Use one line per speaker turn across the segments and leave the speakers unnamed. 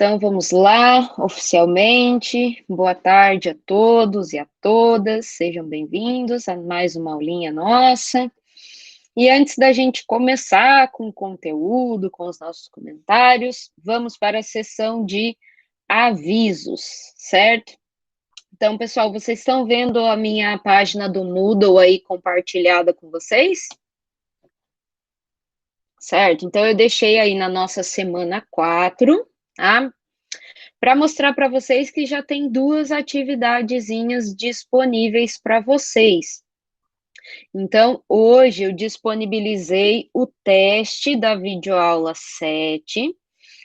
Então, vamos lá, oficialmente. Boa tarde a todos e a todas, sejam bem-vindos a mais uma aulinha nossa. E antes da gente começar com o conteúdo, com os nossos comentários, vamos para a sessão de avisos, certo? Então, pessoal, vocês estão vendo a minha página do Moodle aí compartilhada com vocês? Certo? Então, eu deixei aí na nossa semana 4, tá? Para mostrar para vocês que já tem 2 atividadezinhas disponíveis para vocês. Então, hoje eu disponibilizei o teste da videoaula 7.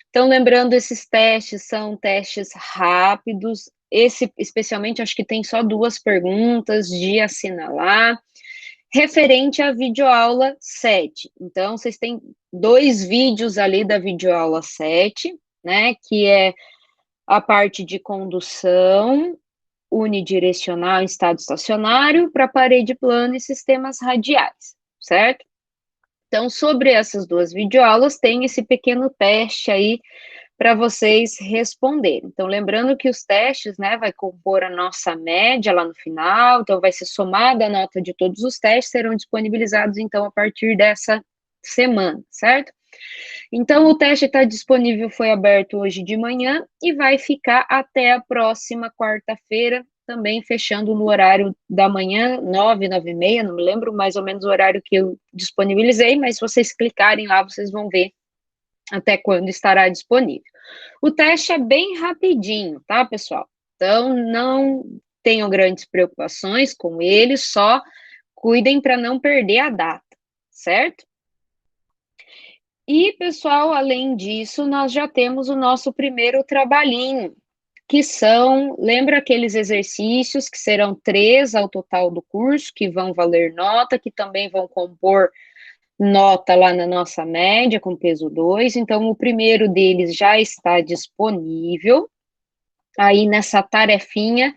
Então, lembrando, esses testes são testes rápidos. Esse, especialmente, acho que tem só 2 perguntas de assinalar, referente à videoaula 7. Então, vocês têm 2 vídeos ali da videoaula 7, né, que é a parte de condução unidirecional em estado estacionário para parede plana e sistemas radiais, certo? Então, sobre essas 2 videoaulas, tem esse pequeno teste aí para vocês responderem. Então, lembrando que os testes, né, vai compor a nossa média lá no final, então vai ser somada a nota de todos os testes, serão disponibilizados, então, a partir dessa semana, certo? Então, o teste está disponível, foi aberto hoje de manhã e vai ficar até a próxima quarta-feira, também fechando no horário da manhã, 9, 9h30, não me lembro mais ou menos o horário que eu disponibilizei, mas se vocês clicarem lá, vocês vão ver até quando estará disponível. O teste é bem rapidinho, tá, pessoal? Então, não tenham grandes preocupações com ele, só cuidem para não perder a data, certo? E, pessoal, além disso, nós já temos o nosso primeiro trabalhinho, que são, lembra aqueles exercícios que serão 3 ao total do curso, que vão valer nota, que também vão compor nota lá na nossa média, com peso 2. Então, o primeiro deles já está disponível, aí nessa tarefinha,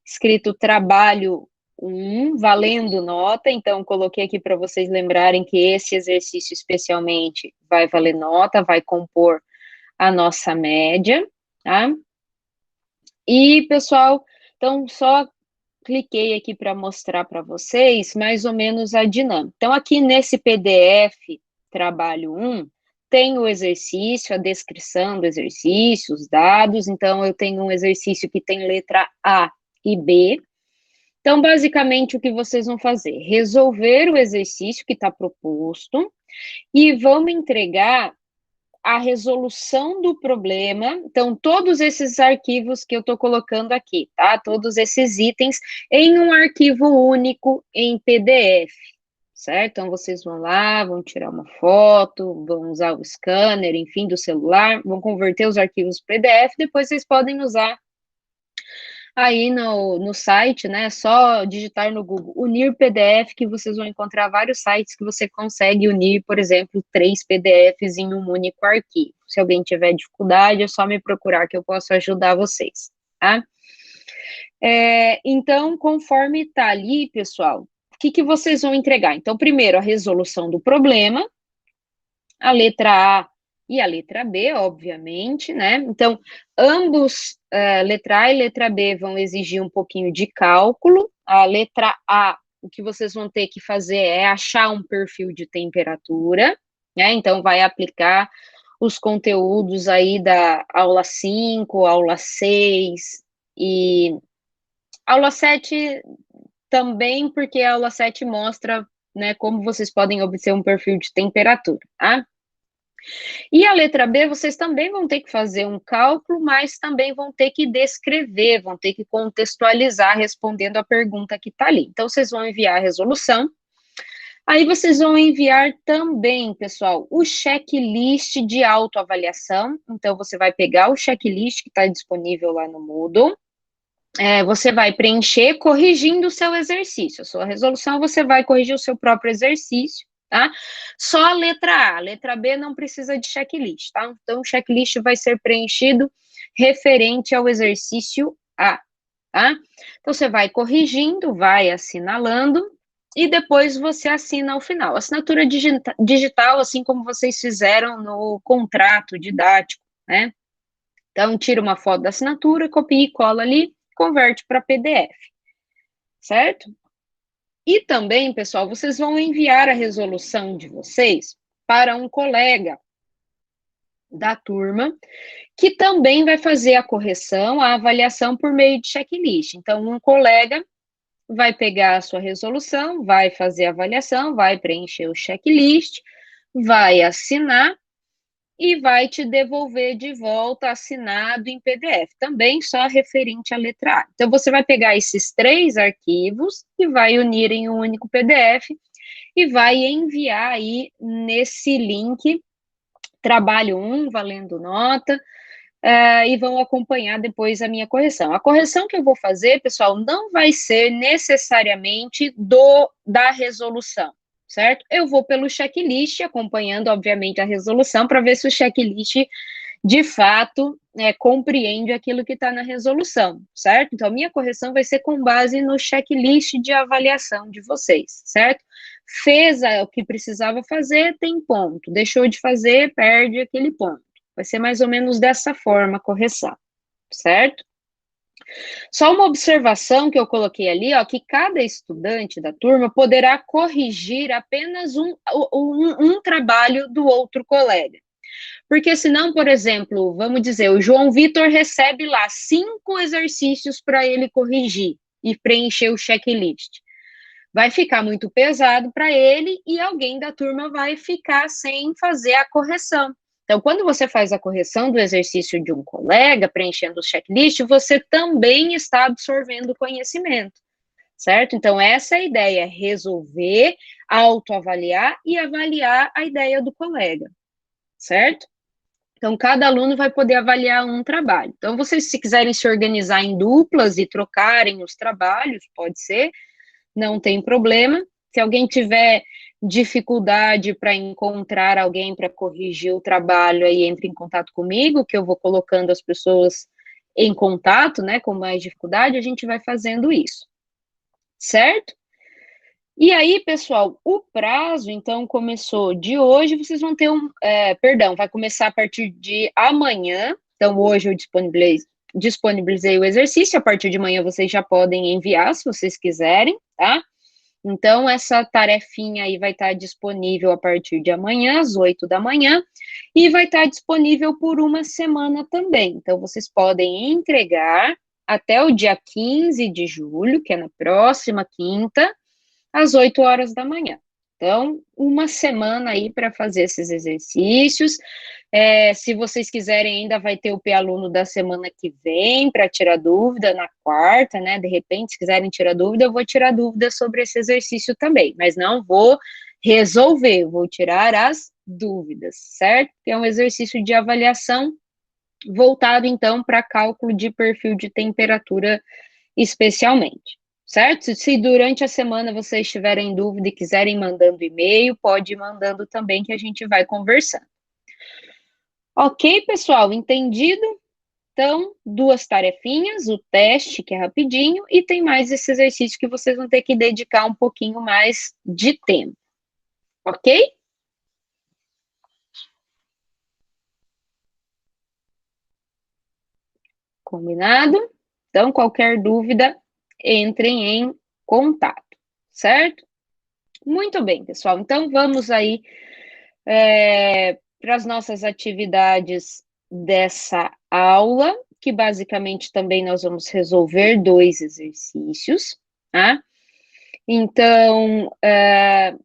escrito trabalho 1, valendo nota. Então, coloquei aqui para vocês lembrarem que esse exercício especialmente vai valer nota, vai compor a nossa média, tá? E, pessoal, então, só cliquei aqui para mostrar para vocês mais ou menos a dinâmica. Então, aqui nesse PDF, trabalho 1, tem o exercício, a descrição do exercício, os dados. Então, eu tenho um exercício que tem letra A e B. Então, basicamente, o que vocês vão fazer? Resolver o exercício que está proposto e vão me entregar a resolução do problema. Então, todos esses arquivos que eu estou colocando aqui, tá? Todos esses itens em um arquivo único em PDF, certo? Então, vocês vão lá, vão tirar uma foto, vão usar o scanner, enfim, do celular, vão converter os arquivos PDF, depois vocês podem usar aí no site, né, só digitar no Google, unir PDF, que vocês vão encontrar vários sites que você consegue unir, por exemplo, 3 PDFs em um único arquivo. Se alguém tiver dificuldade, é só me procurar que eu posso ajudar vocês, tá? Então, conforme está ali, pessoal, o que vocês vão entregar? Então, primeiro, a resolução do problema, a letra A e a letra B, obviamente, né? Então, ambos, letra A e letra B, vão exigir um pouquinho de cálculo. A letra A, o que vocês vão ter que fazer é achar um perfil de temperatura, né? Então, vai aplicar os conteúdos aí da aula 5, aula 6 e aula 7 também, porque a aula 7 mostra, né, como vocês podem obter um perfil de temperatura, tá? E a letra B, vocês também vão ter que fazer um cálculo, mas também vão ter que descrever, vão ter que contextualizar respondendo a pergunta que está ali. Então, vocês vão enviar a resolução. Aí vocês vão enviar também, pessoal, o checklist de autoavaliação. Então, você vai pegar o checklist que está disponível lá no Moodle. Você vai preencher corrigindo o seu exercício. A sua resolução, você vai corrigir o seu próprio exercício, tá? Só a letra A. Letra B não precisa de checklist, tá? Então, o checklist vai ser preenchido referente ao exercício A, tá? Então, você vai corrigindo, vai assinalando, e depois você assina ao final. Assinatura digital, assim como vocês fizeram no contrato didático, né? Então, tira uma foto da assinatura, copia e cola ali, converte para PDF, certo? E também, pessoal, vocês vão enviar a resolução de vocês para um colega da turma, que também vai fazer a correção, a avaliação por meio de checklist. Então, um colega vai pegar a sua resolução, vai fazer a avaliação, vai preencher o checklist, vai assinar e vai te devolver de volta assinado em PDF, também só referente à letra A. Então, você vai pegar esses 3 arquivos e vai unir em um único PDF e vai enviar aí nesse link trabalho 1, valendo nota, e vão acompanhar depois a minha correção. A correção que eu vou fazer, pessoal, não vai ser necessariamente da resolução, certo? Eu vou pelo checklist, acompanhando, obviamente, a resolução, para ver se o checklist, de fato, compreende aquilo que está na resolução, certo? Então, a minha correção vai ser com base no checklist de avaliação de vocês, certo? Fez o que precisava fazer, tem ponto. Deixou de fazer, perde aquele ponto. Vai ser mais ou menos dessa forma a correção, certo? Só uma observação que eu coloquei ali, ó, que cada estudante da turma poderá corrigir apenas um trabalho do outro colega. Porque senão, por exemplo, vamos dizer, o João Vitor recebe lá 5 exercícios para ele corrigir e preencher o checklist. Vai ficar muito pesado para ele e alguém da turma vai ficar sem fazer a correção. Então, quando você faz a correção do exercício de um colega, preenchendo o checklist, você também está absorvendo conhecimento, certo? Então, essa é a ideia, resolver, autoavaliar e avaliar a ideia do colega, certo? Então, cada aluno vai poder avaliar um trabalho. Então, vocês, se quiserem se organizar em duplas e trocarem os trabalhos, pode ser, não tem problema. Se alguém tiver dificuldade para encontrar alguém para corrigir o trabalho, aí entre em contato comigo, que eu vou colocando as pessoas em contato, né, com mais dificuldade, a gente vai fazendo isso, certo? E aí, pessoal, o prazo, então, começou de hoje, vocês vão ter vai começar a partir de amanhã. Então, hoje eu disponibilizei o exercício, a partir de amanhã vocês já podem enviar, se vocês quiserem, tá? Então, essa tarefinha aí vai estar disponível a partir de amanhã, às 8 da manhã, e vai estar disponível por uma semana também. Então, vocês podem entregar até o dia 15 de julho, que é na próxima quinta, às 8 horas da manhã. Então, uma semana aí para fazer esses exercícios. Se vocês quiserem, ainda vai ter o P-Aluno da semana que vem para tirar dúvida na quarta, né? De repente, se quiserem tirar dúvida, eu vou tirar dúvida sobre esse exercício também, mas não vou resolver, vou tirar as dúvidas, certo? É um exercício de avaliação voltado, então, para cálculo de perfil de temperatura especialmente. Certo? Se durante a semana vocês tiverem dúvida e quiserem mandando e-mail, pode ir mandando também que a gente vai conversando. Ok, pessoal, entendido? Então, 2 tarefinhas, o teste, que é rapidinho, e tem mais esse exercício que vocês vão ter que dedicar um pouquinho mais de tempo. Ok? Combinado? Então, qualquer dúvida, entrem em contato, certo? Muito bem, pessoal. Então, vamos aí para as nossas atividades dessa aula, que basicamente também nós vamos resolver 2 exercícios, tá? Então,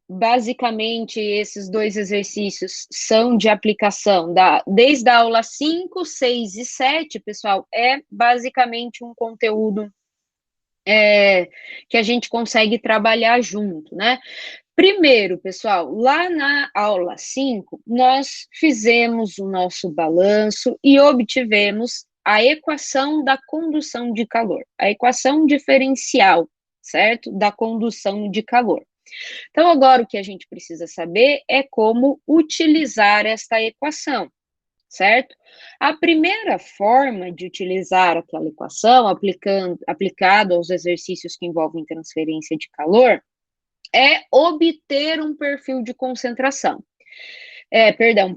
basicamente, esses 2 exercícios são de aplicação desde a aula 5, 6 e 7, pessoal, é basicamente um conteúdo que a gente consegue trabalhar junto, né? Primeiro, pessoal, lá na aula 5, nós fizemos o nosso balanço e obtivemos a equação da condução de calor, a equação diferencial, certo? Da condução de calor. Então, agora o que a gente precisa saber é como utilizar esta equação, certo? A primeira forma de utilizar aquela equação, aplicado aos exercícios que envolvem transferência de calor, é obter um perfil de concentração.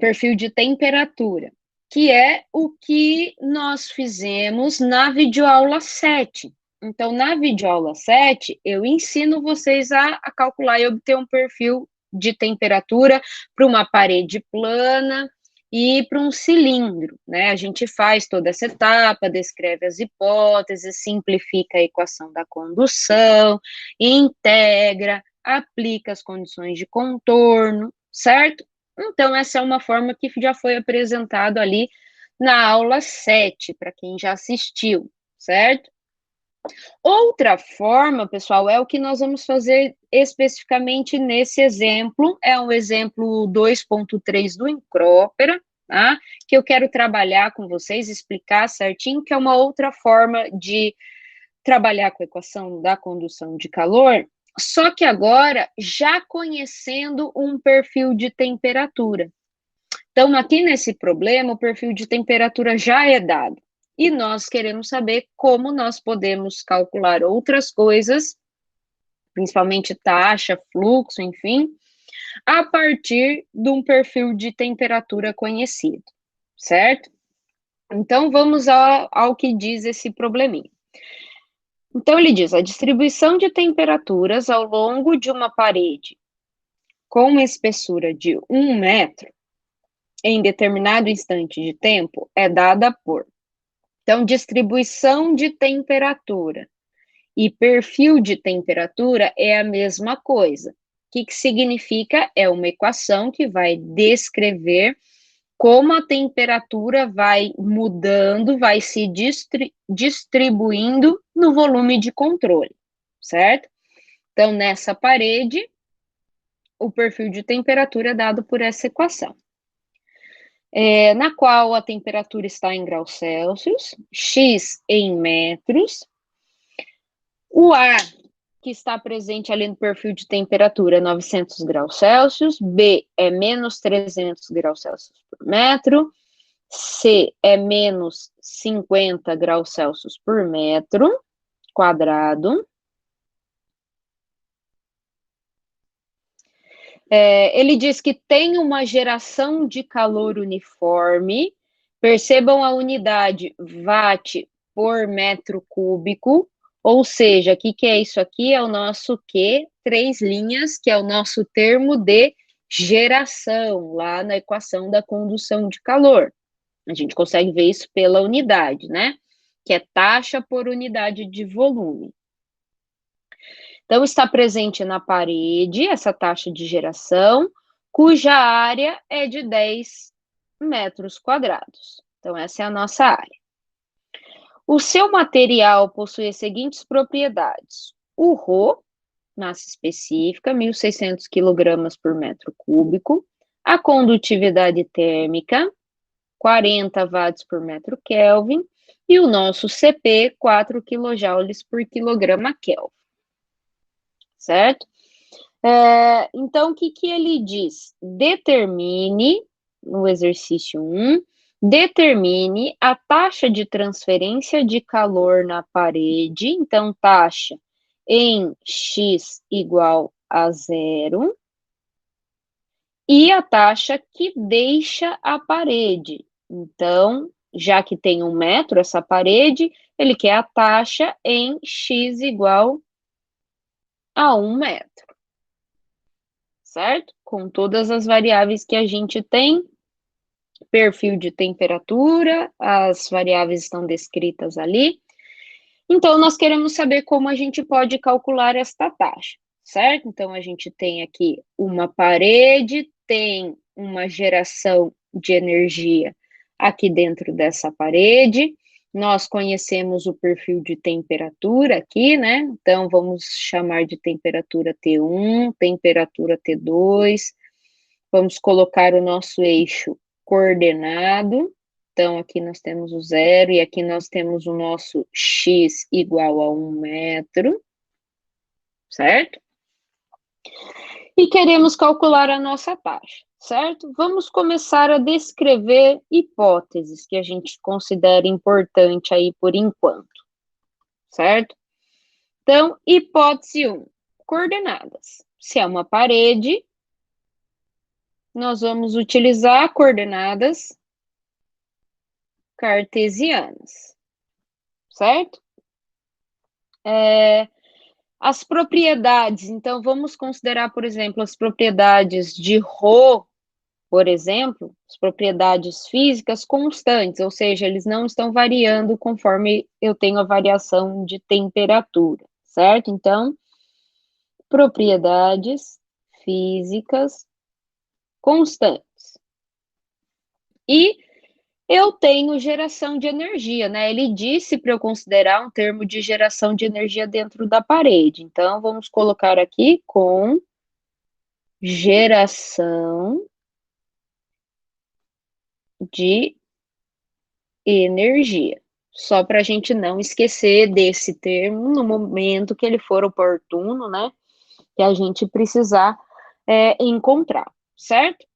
Perfil de temperatura. que é o que nós fizemos na videoaula 7. Então, na videoaula 7, eu ensino vocês a calcular e obter um perfil de temperatura para uma parede plana e para um cilindro, né? A gente faz toda essa etapa, descreve as hipóteses, simplifica a equação da condução, integra, aplica as condições de contorno, certo? Então, essa é uma forma que já foi apresentado ali na aula 7, para quem já assistiu, certo? Outra forma, pessoal, é o que nós vamos fazer especificamente nesse exemplo, é um exemplo 2.3 do Incrópera, tá? Que eu quero trabalhar com vocês, explicar certinho, que é uma outra forma de trabalhar com a equação da condução de calor, só que agora já conhecendo um perfil de temperatura. Então, aqui nesse problema, o perfil de temperatura já é dado. E nós queremos saber como nós podemos calcular outras coisas, principalmente taxa, fluxo, enfim, a partir de um perfil de temperatura conhecido, certo? Então, vamos ao que diz esse probleminha. Então, ele diz, a distribuição de temperaturas ao longo de uma parede com uma espessura de 1 metro em determinado instante de tempo é dada por. Então, distribuição de temperatura e perfil de temperatura é a mesma coisa. O que significa? É uma equação que vai descrever como a temperatura vai mudando, vai se distribuindo no volume de controle, certo? Então, nessa parede, o perfil de temperatura é dado por essa equação. Na qual a temperatura está em graus Celsius, X em metros, o ar que está presente ali no perfil de temperatura é 900 graus Celsius, B é menos 300 graus Celsius por metro, C é menos 50 graus Celsius por metro quadrado. Ele diz que tem uma geração de calor uniforme, percebam a unidade watt por metro cúbico, ou seja, o que é isso aqui? É o nosso Q, 3 linhas, que é o nosso termo de geração, lá na equação da condução de calor. A gente consegue ver isso pela unidade, né? Que é taxa por unidade de volume. Então, está presente na parede essa taxa de geração, cuja área é de 10 metros quadrados. Então, essa é a nossa área. O seu material possui as seguintes propriedades. O Rho, massa específica, 1.600 kg por metro cúbico. A condutividade térmica, 40 watts por metro Kelvin. E o nosso CP, 4 kJ por quilograma Kelvin. Certo? Então, o que ele diz? Determine, no exercício 1, determine a taxa de transferência de calor na parede, então, taxa em X igual a 0, e a taxa que deixa a parede. Então, já que tem 1 metro essa parede, ele quer a taxa em X igual a 1 metro. Certo? Com todas as variáveis que a gente tem, perfil de temperatura, as variáveis estão descritas ali. Então, nós queremos saber como a gente pode calcular esta taxa, certo? Então, a gente tem aqui uma parede, tem uma geração de energia aqui dentro dessa parede, nós conhecemos o perfil de temperatura aqui, né? Então, vamos chamar de temperatura T1, temperatura T2. Vamos colocar o nosso eixo coordenado. Então, aqui nós temos o 0 e aqui nós temos o nosso X igual a 1 metro, certo? E queremos calcular a nossa taxa, certo? Vamos começar a descrever hipóteses que a gente considera importante aí por enquanto, certo? Então, hipótese 1, coordenadas. Se é uma parede, nós vamos utilizar coordenadas cartesianas, certo? As propriedades, então, vamos considerar, por exemplo, as propriedades de ρ, por exemplo, as propriedades físicas constantes, ou seja, eles não estão variando conforme eu tenho a variação de temperatura, certo? Então, propriedades físicas constantes. E eu tenho geração de energia, né? Ele disse para eu considerar um termo de geração de energia dentro da parede. Então, vamos colocar aqui com geração de energia. Só para a gente não esquecer desse termo no momento que ele for oportuno, né? Que a gente precisar encontrar, certo?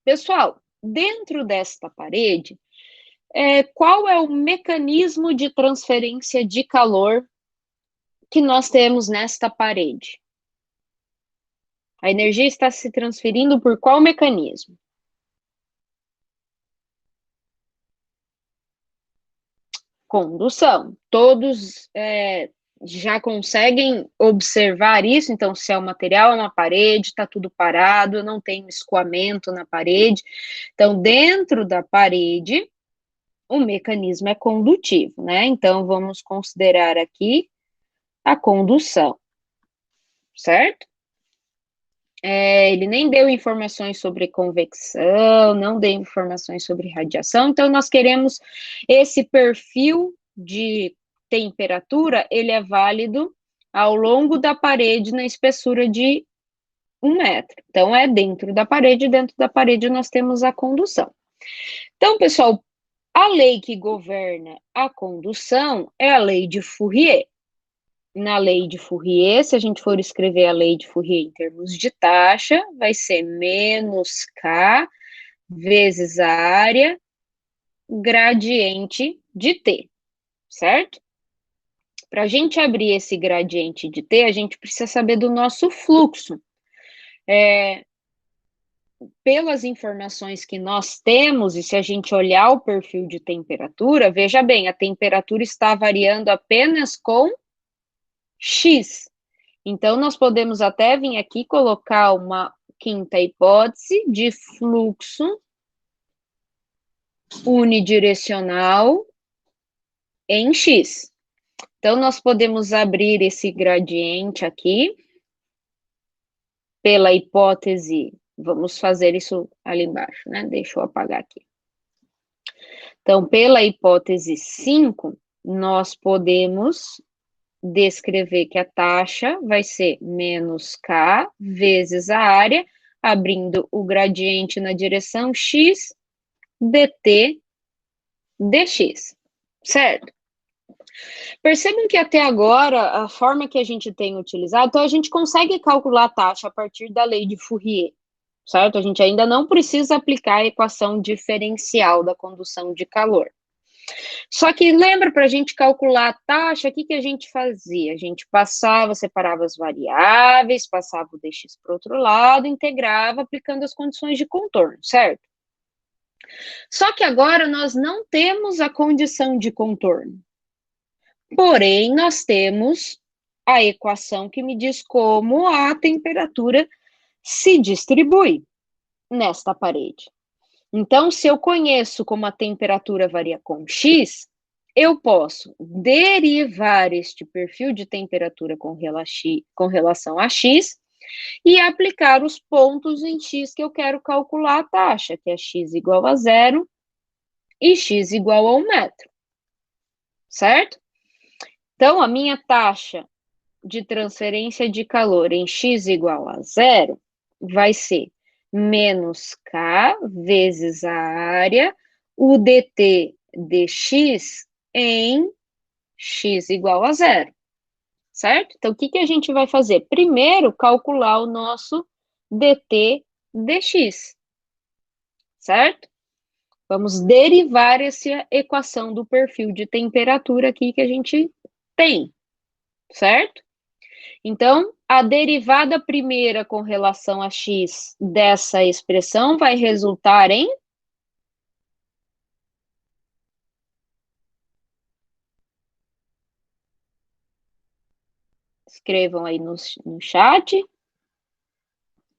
Pessoal, dentro desta parede, qual é o mecanismo de transferência de calor que nós temos nesta parede? A energia está se transferindo por qual mecanismo? Condução. Todos já conseguem observar isso, então, se é o material, é uma parede, está tudo parado, não tem escoamento na parede. Então, dentro da parede, o mecanismo é condutivo, né? Então, vamos considerar aqui a condução, certo? Ele nem deu informações sobre convecção, não deu informações sobre radiação, então nós queremos esse perfil de temperatura, ele é válido ao longo da parede na espessura de 1 metro. Então, é dentro da parede nós temos a condução. Então, pessoal, a lei que governa a condução é a lei de Fourier. Na lei de Fourier, se a gente for escrever a lei de Fourier em termos de taxa, vai ser menos K vezes a área gradiente de T, certo? Para a gente abrir esse gradiente de T, a gente precisa saber do nosso fluxo. Pelas informações que nós temos, e se a gente olhar o perfil de temperatura, veja bem, a temperatura está variando apenas com X. Então, nós podemos até vir aqui colocar uma quinta hipótese de fluxo unidirecional em X. Então, nós podemos abrir esse gradiente aqui pela hipótese, vamos fazer isso ali embaixo, né? Deixa eu apagar aqui. Então, pela hipótese 5, nós podemos descrever que a taxa vai ser menos K vezes a área, abrindo o gradiente na direção x, dt dx, certo? Percebam que até agora, a forma que a gente tem utilizado, então a gente consegue calcular a taxa a partir da lei de Fourier, certo? A gente ainda não precisa aplicar a equação diferencial da condução de calor. Só que lembra, para a gente calcular a taxa, o que a gente fazia? A gente separava as variáveis, passava o dx para o outro lado, integrava aplicando as condições de contorno, certo? Só que agora nós não temos a condição de contorno. Porém, nós temos a equação que me diz como a temperatura se distribui nesta parede. Então, se eu conheço como a temperatura varia com X, eu posso derivar este perfil de temperatura com relação a X e aplicar os pontos em X que eu quero calcular a taxa, que é X igual a 0 e X igual a 1 metro, certo? Então, a minha taxa de transferência de calor em X igual a 0 vai ser menos K vezes a área, o dt dx em X igual a 0, certo? Então, o que a gente vai fazer? Primeiro, calcular o nosso dt dx, certo? Vamos derivar essa equação do perfil de temperatura aqui que a gente tem, certo? Então, a derivada primeira com relação a x dessa expressão vai resultar em Escrevam aí no chat.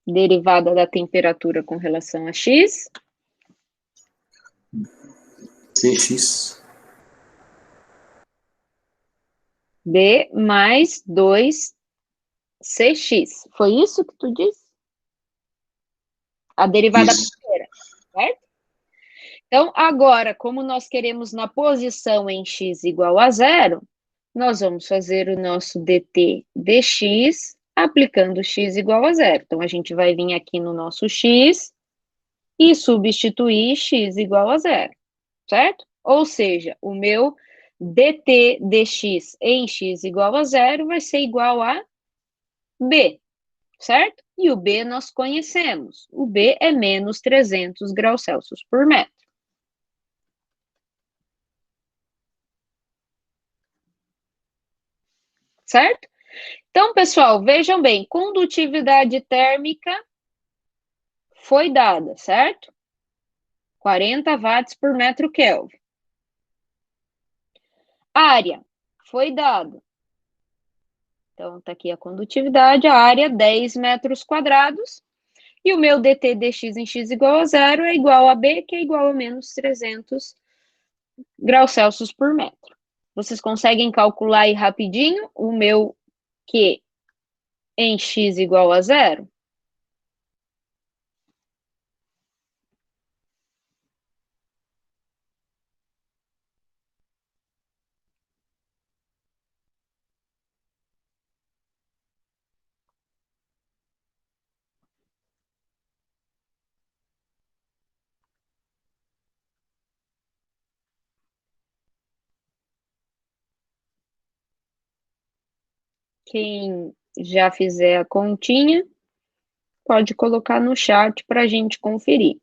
Derivada da temperatura com relação a x.
Cx.
B mais 2cx. Foi isso que tu disse? A derivada primeira, certo? Então, agora, como nós queremos na posição em x igual a zero, nós vamos fazer o nosso dt dx aplicando x igual a zero. Então, a gente vai vir aqui no nosso x e substituir x igual a zero, certo? Ou seja, o meu dt dx em x igual a zero vai ser igual a b, certo? E o b nós conhecemos. O b é menos 300 graus Celsius por metro. Certo? Então, pessoal, vejam bem, condutividade térmica foi dada, certo? 40 watts por metro Kelvin. Área foi dada. Então, tá aqui a condutividade, a área 10 metros quadrados. E o meu dt dx em x igual a zero é igual a b, que é igual a menos 300 graus Celsius por metro. Vocês conseguem calcular aí rapidinho o meu Q em x igual a zero? Quem já fizer a continha, pode colocar no chat para a gente conferir.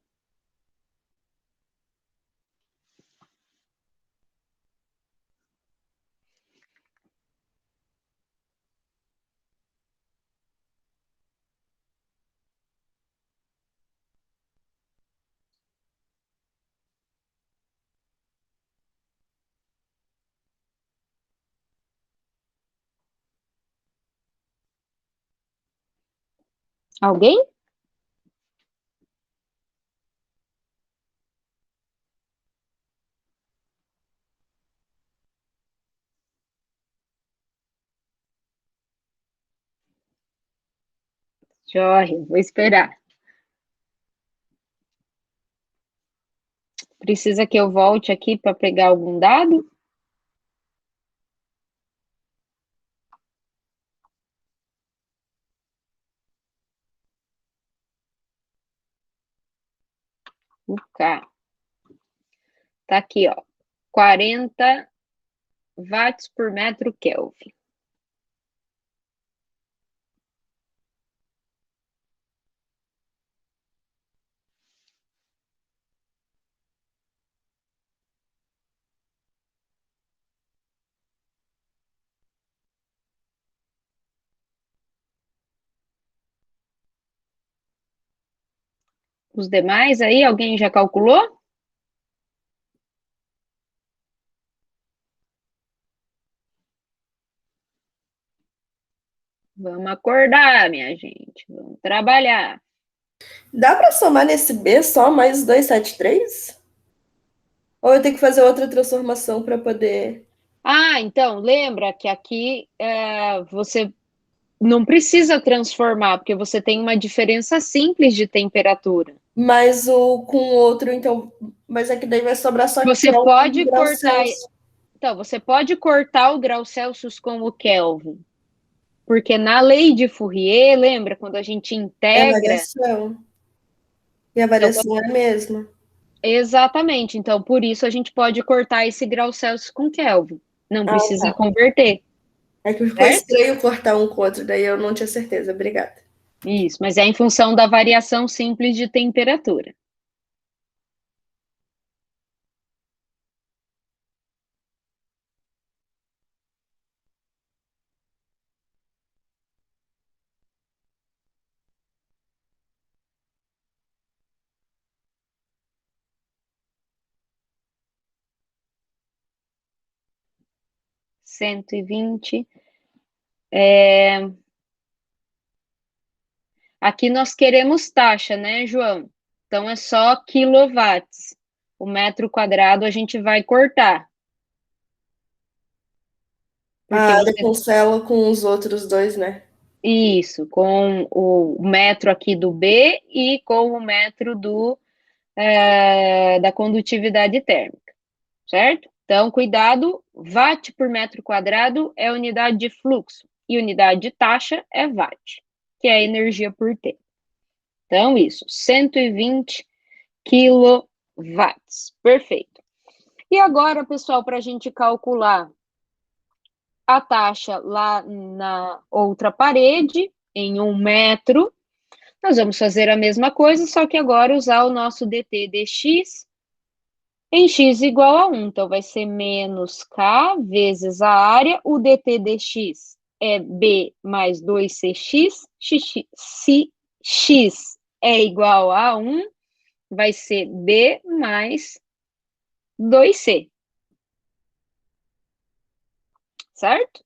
Alguém? Joia, vou esperar. Precisa que eu volte aqui para pegar algum dado? Tá aqui, ó. 40 watts por metro Kelvin. Os demais aí, alguém já calculou? Vamos acordar, minha gente. Vamos trabalhar.
Dá para somar nesse B só mais 273? Ou eu tenho que fazer outra transformação para poder.
Ah, então, lembra que aqui você não precisa transformar, porque você tem uma diferença simples de temperatura.
Mas o com o outro, então. Mas é que daí vai sobrar só
Você
Kelvin
pode
graus
cortar.
Celsius.
Então, você pode cortar o grau Celsius com o Kelvin. Porque na lei de Fourier, lembra quando a gente
É a
integra?
variação. E a
Então,
variação é a mesma.
exatamente. Então, por isso a gente pode cortar esse grau Celsius com Kelvin. Não
Ah,
precisa
tá.
converter,
É que ficou
certo?
estranho cortar um com o outro, daí eu não tinha certeza. Obrigada.
Isso, mas é em função da variação simples de temperatura. Cento e vinte. Aqui nós queremos taxa, né, João? Então, é só quilowatts. O metro quadrado a gente vai cortar. Porque
A área
você...
cancela com os outros dois, né?
Isso, com o metro aqui do B e com o metro da condutividade térmica, certo? Então, cuidado, watt por metro quadrado é unidade de fluxo e unidade de taxa é watt, que é a energia por T. Então, isso, 120 quilowatts. Perfeito. E agora, pessoal, para a gente calcular a taxa lá na outra parede, em 1 metro, nós vamos fazer a mesma coisa, só que agora usar o nosso dt dx em x igual a 1. Então, vai ser menos k vezes a área. O dt dx é b mais 2cx. Se x é igual a 1, vai ser b mais 2c. Certo?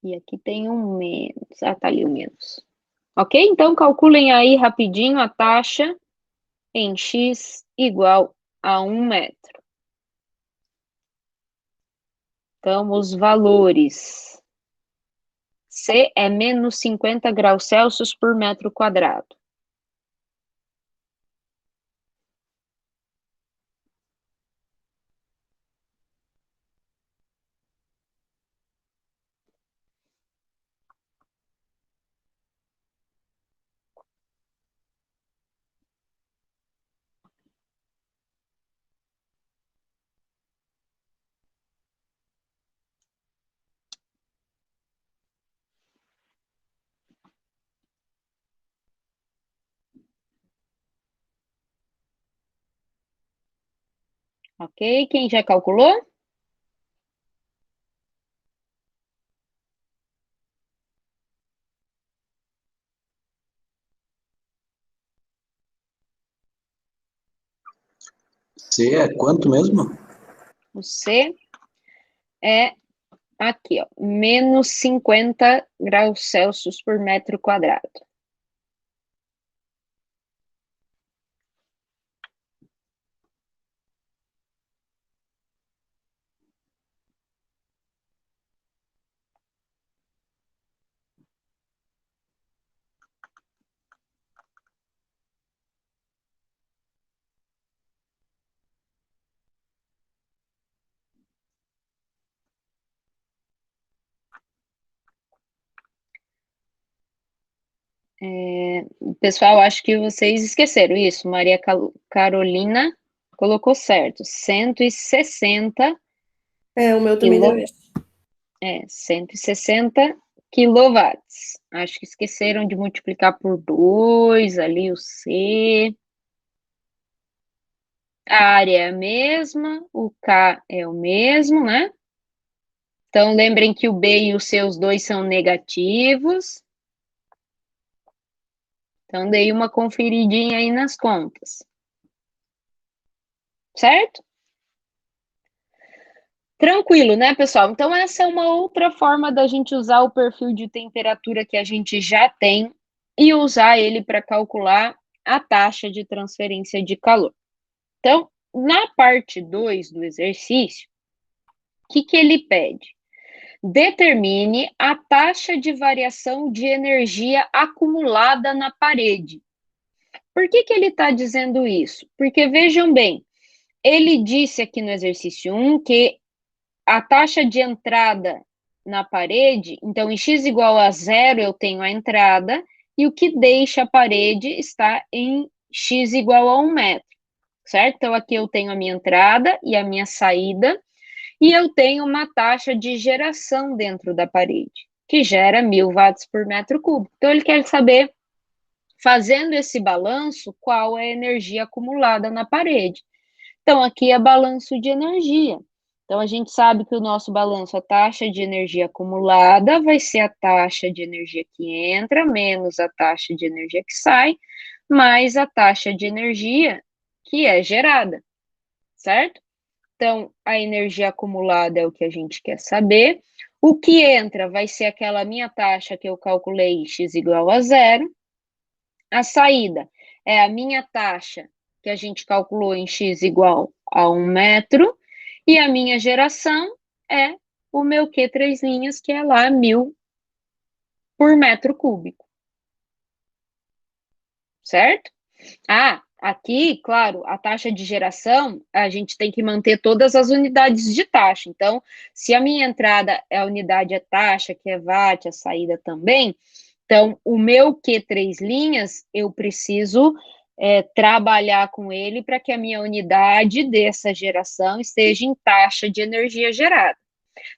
E aqui tem um menos. Ah, tá ali o menos. Ok? Então, calculem aí rapidinho a taxa em x igual a 1 metro. Então, os valores. C é menos 50 graus Celsius por metro quadrado. Ok? Quem já calculou?
C é quanto mesmo?
O C é aqui, ó, menos 50 graus Celsius por metro quadrado. Pessoal, acho que vocês esqueceram isso. Maria Carolina colocou certo. 160
O meu também deu
quilo,
isso.
160 quilowatts. Acho que esqueceram de multiplicar por 2 ali o C. A área é a mesma, o K é o mesmo, né? Então, lembrem que o B e o C, os dois são negativos. Então, dei uma conferidinha aí nas contas. Certo? Tranquilo, né, pessoal? Então, essa é uma outra forma da gente usar o perfil de temperatura que a gente já tem e usar ele para calcular a taxa de transferência de calor. Então, na parte 2 do exercício, o que ele pede? Determine a taxa de variação de energia acumulada na parede. Por que ele está dizendo isso? Porque, vejam bem, ele disse aqui no exercício 1 que a taxa de entrada na parede, então, em x igual a 0, eu tenho a entrada, e o que deixa a parede está em x igual a 1 metro, certo? Então, aqui eu tenho a minha entrada e a minha saída, e eu tenho uma taxa de geração dentro da parede, que gera 1.000 watts por metro cúbico. Então, ele quer saber, fazendo esse balanço, qual é a energia acumulada na parede. Então, aqui é balanço de energia. Então, a gente sabe que o nosso balanço, a taxa de energia acumulada, vai ser a taxa de energia que entra, menos a taxa de energia que sai, mais a taxa de energia que é gerada, certo? Então, a energia acumulada é o que a gente quer saber. O que entra vai ser aquela minha taxa que eu calculei, x igual a zero. A saída é a minha taxa que a gente calculou em x igual a 1 metro. E a minha geração é o meu Q 3 linhas, que é lá 1000 por metro cúbico. Certo? Aqui, claro, a taxa de geração, a gente tem que manter todas as unidades de taxa. Então, se a minha entrada é a unidade é taxa, que é watt, a saída também, então, o meu Q3 linhas, eu preciso trabalhar com ele para que a minha unidade dessa geração esteja em taxa de energia gerada.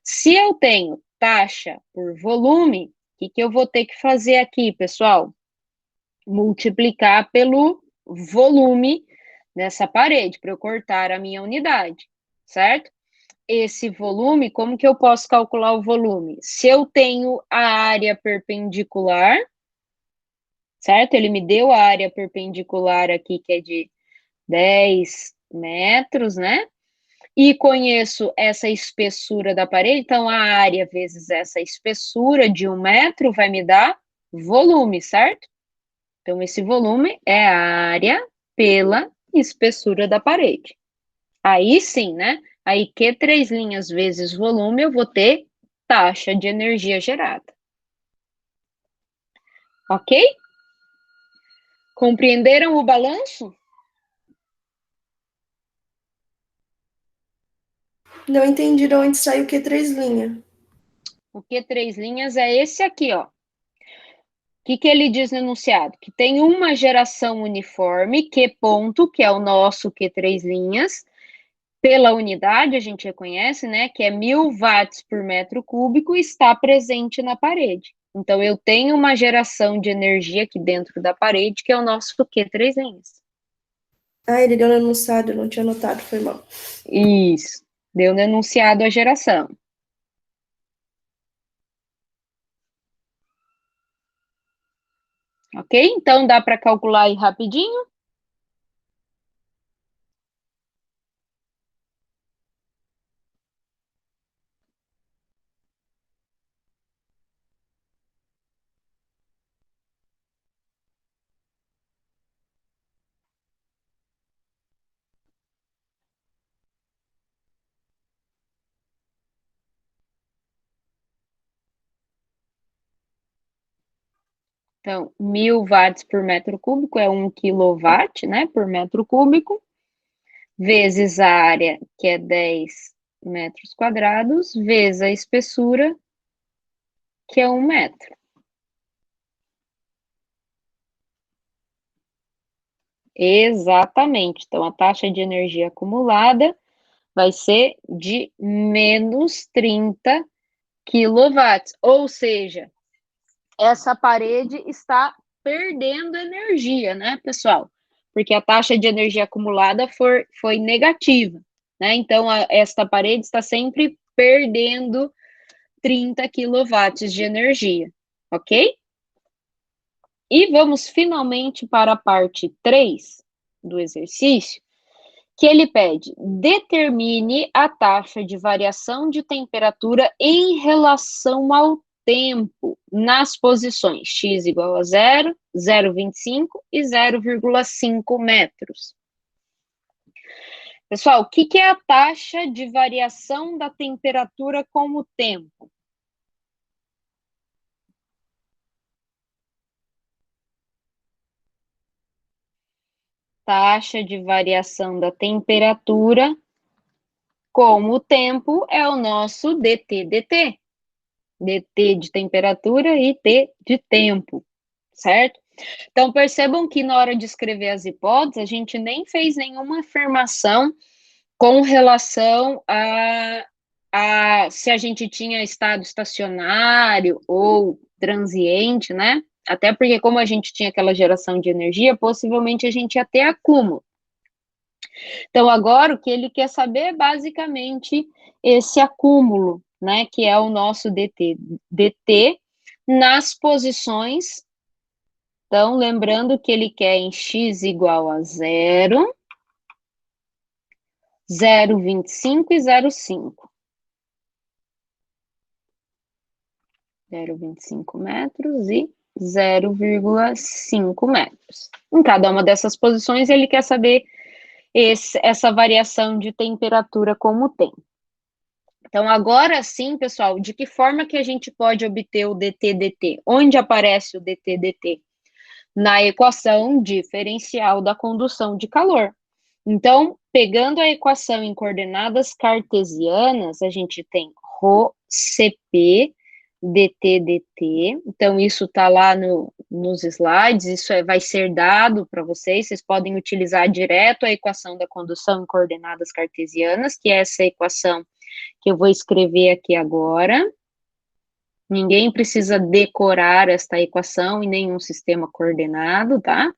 Se eu tenho taxa por volume, o que eu vou ter que fazer aqui, pessoal? Multiplicar pelo volume dessa parede, para eu cortar a minha unidade, certo? Esse volume, como que eu posso calcular o volume? Se eu tenho a área perpendicular, certo? Ele me deu a área perpendicular aqui, que é de 10 metros, né? E conheço essa espessura da parede, então a área vezes essa espessura de 1 metro vai me dar volume, certo? Então, esse volume é a área pela espessura da parede. Aí sim, né? Aí, Q3 linhas vezes volume, eu vou ter taxa de energia gerada. Ok? Compreenderam o balanço?
Não entendi de onde sai o Q3 linha.
O Q3 linhas é esse aqui, ó. O que ele diz no enunciado? Que tem uma geração uniforme, Q ponto, que é o nosso Q3 linhas, pela unidade, a gente reconhece, né, que é 1000 watts por metro cúbico, está presente na parede. Então, eu tenho uma geração de energia aqui dentro da parede, que é o nosso Q3 linhas.
Ele deu no enunciado, eu não tinha notado, foi mal.
Isso, deu no enunciado a geração. Ok? Então, dá para calcular aí rapidinho? Então, 1000 watts por metro cúbico é 1 quilowatt, né, por metro cúbico, vezes a área, que é 10 metros quadrados, vezes a espessura, que é 1 metro. Exatamente. Então, a taxa de energia acumulada vai ser de menos 30 quilowatts. Ou seja, essa parede está perdendo energia, né, pessoal? Porque a taxa de energia acumulada foi negativa, né? Então, esta parede está sempre perdendo 30 quilowatts de energia, ok? E vamos finalmente para a parte 3 do exercício, que ele pede: determine a taxa de variação de temperatura em relação ao tempo nas posições x igual a 0, 0,25 e 0,5 metros. Pessoal, o que é a taxa de variação da temperatura com o tempo? Taxa de variação da temperatura com o tempo é o nosso DT/dt. DT de temperatura e T de tempo, certo? Então, percebam que na hora de escrever as hipóteses, a gente nem fez nenhuma afirmação com relação a se a gente tinha estado estacionário ou transiente, né? Até porque, como a gente tinha aquela geração de energia, possivelmente a gente ia ter acúmulo. Então, agora, o que ele quer saber é basicamente esse acúmulo, né? Que é o nosso DT nas posições. Então, lembrando que ele quer em x igual a 0, 0,25 e 0,5. 0,25 metros e 0,5 metros. Em cada uma dessas posições, ele quer saber essa variação de temperatura como tem. Então, agora sim, pessoal, de que forma que a gente pode obter o dT/dt? Onde aparece o dT/dt? Na equação diferencial da condução de calor. Então, pegando a equação em coordenadas cartesianas, a gente tem ρCp dT/dt. Então, isso está lá nos slides, isso vai ser dado para vocês podem utilizar direto a equação da condução em coordenadas cartesianas, que é essa equação que eu vou escrever aqui agora. Ninguém precisa decorar esta equação em nenhum sistema coordenado, tá?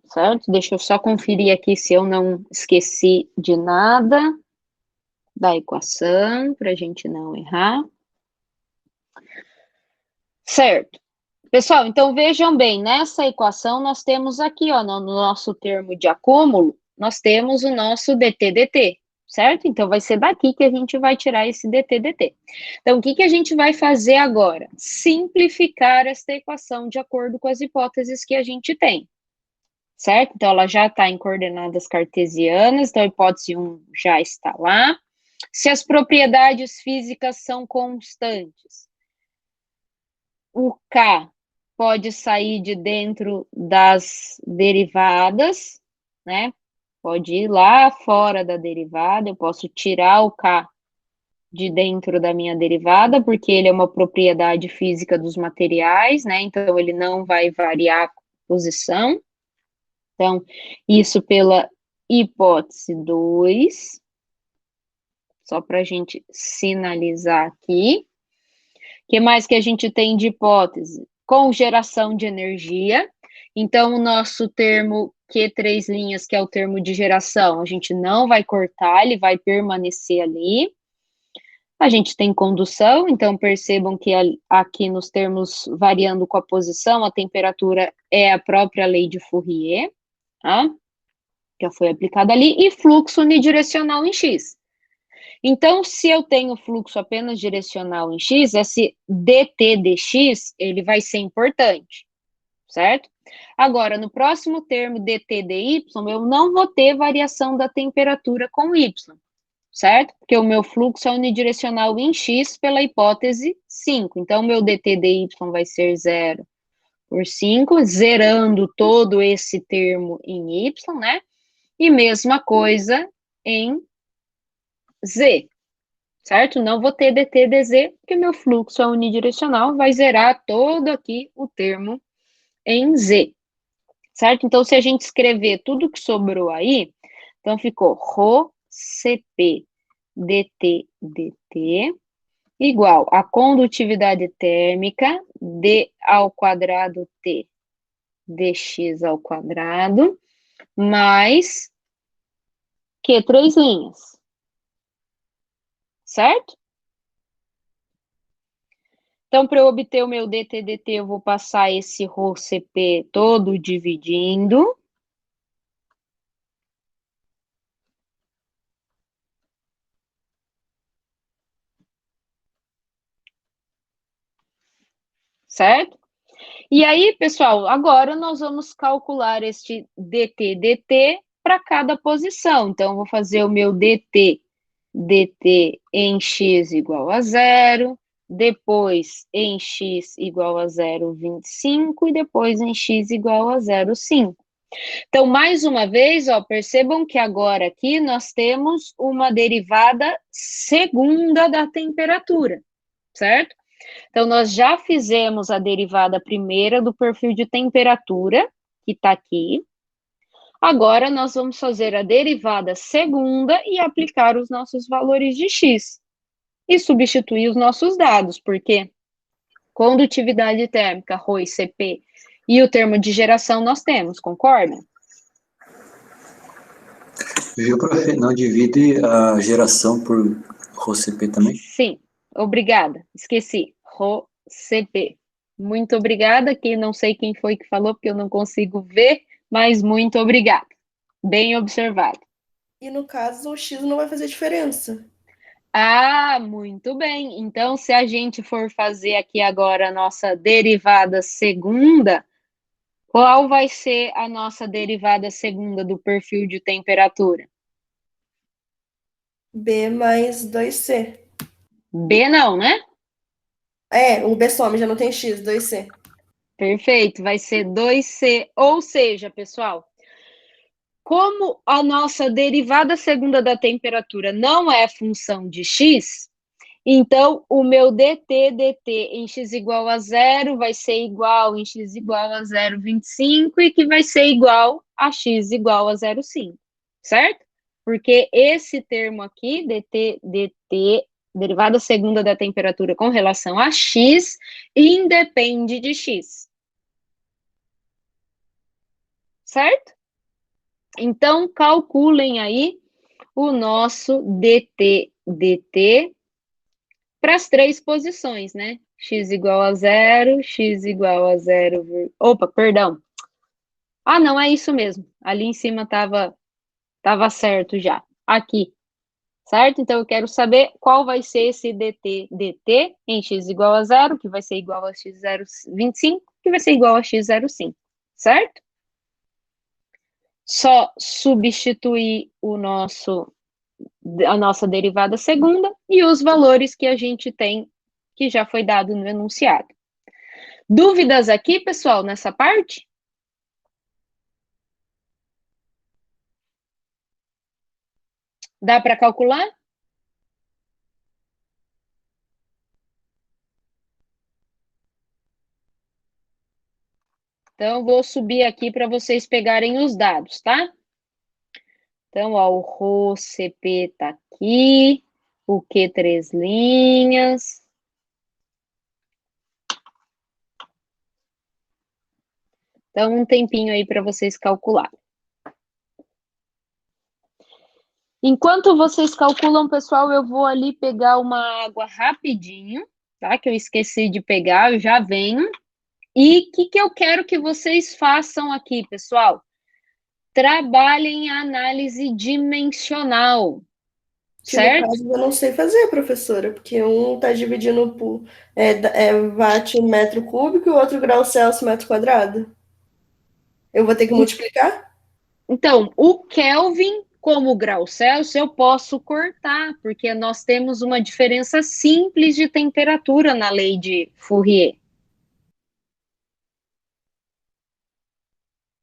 Certo? Deixa eu só conferir aqui se eu não esqueci de nada da equação, para a gente não errar. Certo. Pessoal, então vejam bem, nessa equação nós temos aqui, ó, no nosso termo de acúmulo, nós temos o nosso dT/dt, certo? Então vai ser daqui que a gente vai tirar esse dT/dt. Então, o que a gente vai fazer agora? Simplificar esta equação de acordo com as hipóteses que a gente tem. Certo? Então, ela já está em coordenadas cartesianas, então a hipótese 1 já está lá. Se as propriedades físicas são constantes, o K pode sair de dentro das derivadas, né? Pode ir lá fora da derivada, eu posso tirar o K de dentro da minha derivada, porque ele é uma propriedade física dos materiais, né? Então, ele não vai variar a posição. Então, isso pela hipótese 2, só para a gente sinalizar aqui. O que mais que a gente tem de hipótese? Congeração de energia. Então, o nosso termo Q3 linhas, que é o termo de geração, a gente não vai cortar, ele vai permanecer ali. A gente tem condução, então percebam que aqui nos termos variando com a posição, a temperatura é a própria lei de Fourier, tá? Já foi aplicada ali, e fluxo unidirecional em X. Então, se eu tenho fluxo apenas direcional em X, esse dt dx, ele vai ser importante, certo? Agora, no próximo termo dt dy, eu não vou ter variação da temperatura com y, certo? Porque o meu fluxo é unidirecional em X pela hipótese 5. Então, o meu dt dy vai ser 0 por 5, zerando todo esse termo em y, né? E mesma coisa em Z, certo? Não vou ter dt dz, porque meu fluxo é unidirecional, vai zerar todo aqui o termo em Z, certo? Então, se a gente escrever tudo que sobrou aí, então ficou ρCp dt dt igual a condutividade térmica d ao quadrado t dx ao quadrado mais Q3 linhas, certo? Então, para eu obter o meu dT/dt, eu vou passar esse ρCp todo dividindo. Certo? E aí, pessoal, agora nós vamos calcular este dT/dt para cada posição. Então, eu vou fazer o meu dT/dt em x igual a 0, depois em x igual a 0,25 e depois em x igual a 0,5. Então, mais uma vez, ó, percebam que agora aqui nós temos uma derivada segunda da temperatura, certo? Então, nós já fizemos a derivada primeira do perfil de temperatura, que está aqui. Agora, nós vamos fazer a derivada segunda e aplicar os nossos valores de x. E substituir os nossos dados, porque condutividade térmica, ρ e Cp, e o termo de geração nós temos, concorda?
Viu, prof? Não divide a geração por RoCP também?
Sim, obrigada. Esqueci. RoCP. Muito obrigada. Que não sei quem foi que falou, porque eu não consigo ver, mas muito obrigada. Bem observado.
E no caso, o X não vai fazer diferença.
Ah, muito bem. Então, se a gente for fazer aqui agora a nossa derivada segunda, qual vai ser a nossa derivada segunda do perfil de temperatura?
B mais 2C.
B não, né?
É, o B some, já não tem X, 2C.
Perfeito, vai ser 2C. Ou seja, pessoal, como a nossa derivada segunda da temperatura não é função de x, então o meu dt em x igual a zero vai ser igual em x igual a 0,25 e que vai ser igual a x igual a 0,5, certo? Porque esse termo aqui, dt, derivada segunda da temperatura com relação a x, independe de x, certo? Então, calculem aí o nosso dt para as três posições, né? X igual a zero, x igual a zero. Opa, perdão. Ah, não, é isso mesmo. Ali em cima tava certo já. Aqui, certo? Então, eu quero saber qual vai ser esse dt em x igual a zero, que vai ser igual a x 0,25, que vai ser igual a x 0,5, certo? Só substituir a nossa derivada segunda e os valores que a gente tem, que já foi dado no enunciado. Dúvidas aqui, pessoal, nessa parte? Dá para calcular? Então, vou subir aqui para vocês pegarem os dados, tá? Então, ó, o RoCP está aqui, o Q três linhas. Então, um tempinho aí para vocês calcularem. Enquanto vocês calculam, pessoal, eu vou ali pegar uma água rapidinho, tá? Que eu esqueci de pegar, eu já venho. E o que eu quero que vocês façam aqui, pessoal? Trabalhem a análise dimensional,
Que no
certo?
caso eu não sei fazer, professora, porque um está dividindo por watt em metro cúbico e o outro grau Celsius metro quadrado. Eu vou ter que multiplicar?
Então, o Kelvin como grau Celsius eu posso cortar, porque nós temos uma diferença simples de temperatura na lei de Fourier,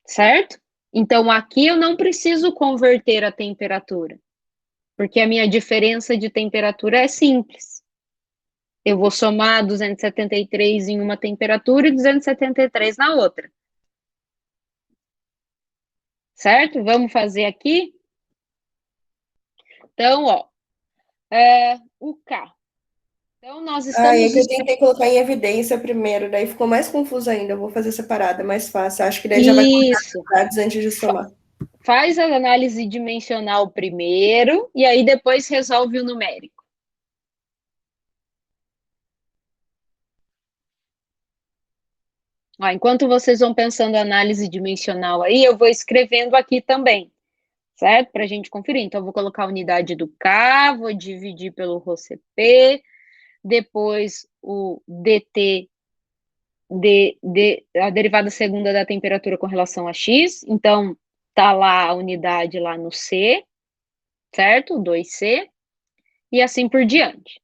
certo? Então, aqui eu não preciso converter a temperatura, porque a minha diferença de temperatura é simples. Eu vou somar 273 em uma temperatura e 273 na outra. Certo? Vamos fazer aqui? Então, ó, o K. Então, nós
Ah, é
estamos...
que eu tentei colocar em evidência primeiro, daí ficou mais confuso ainda. Eu vou fazer separada, é mais fácil. Acho que daí já vai colocar
Isso.
os dados antes de somar.
Faz a análise dimensional primeiro e aí depois resolve o numérico. Ó, enquanto vocês vão pensando a análise dimensional aí, eu vou escrevendo aqui também, certo? Para a gente conferir. Então, eu vou colocar a unidade do K, vou dividir pelo RoCP, depois o dt, a derivada segunda da temperatura com relação a x. Então, tá lá a unidade lá no C, certo? 2C, e assim por diante.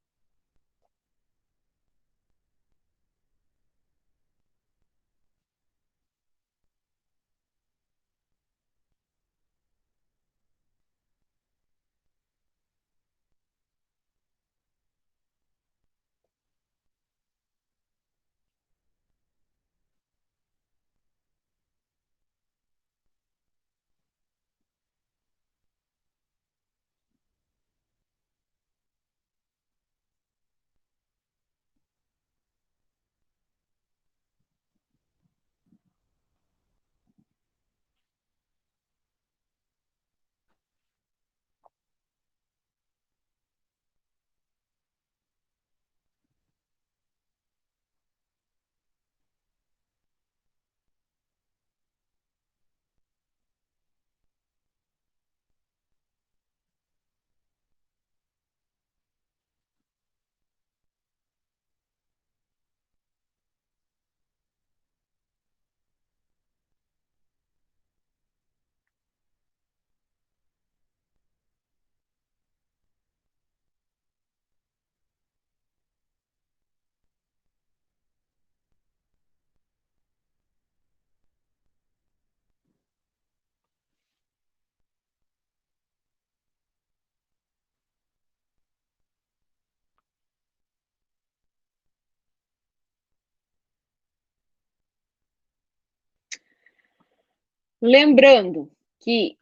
Lembrando que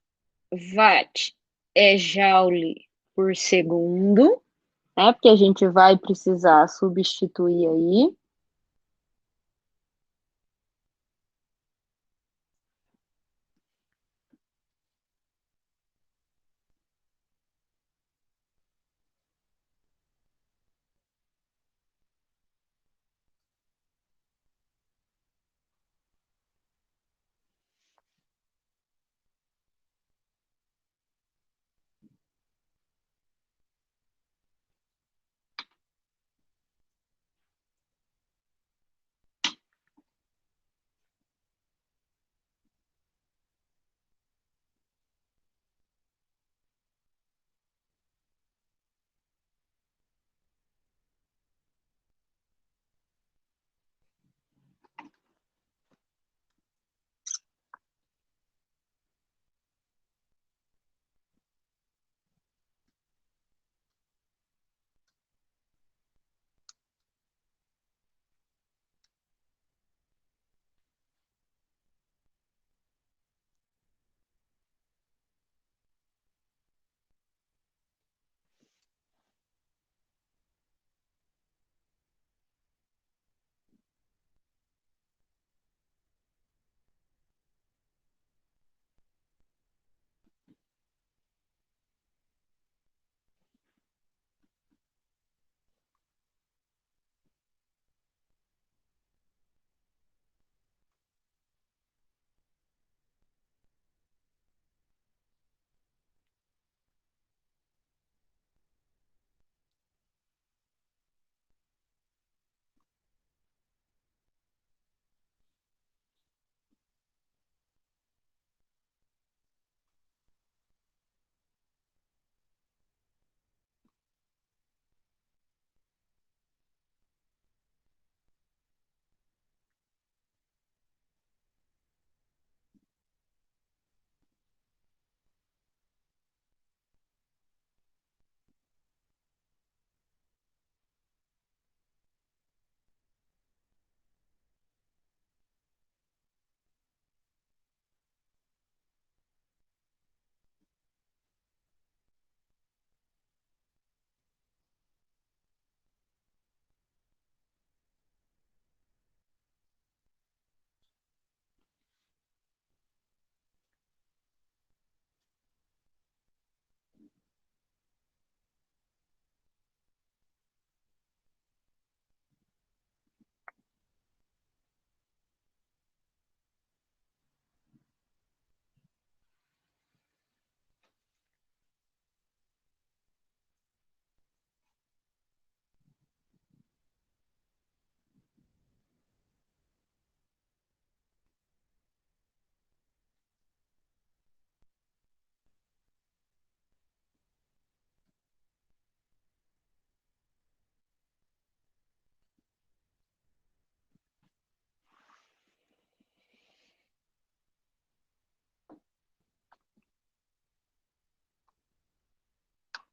watt é joule por segundo, né? Porque a gente vai precisar substituir aí.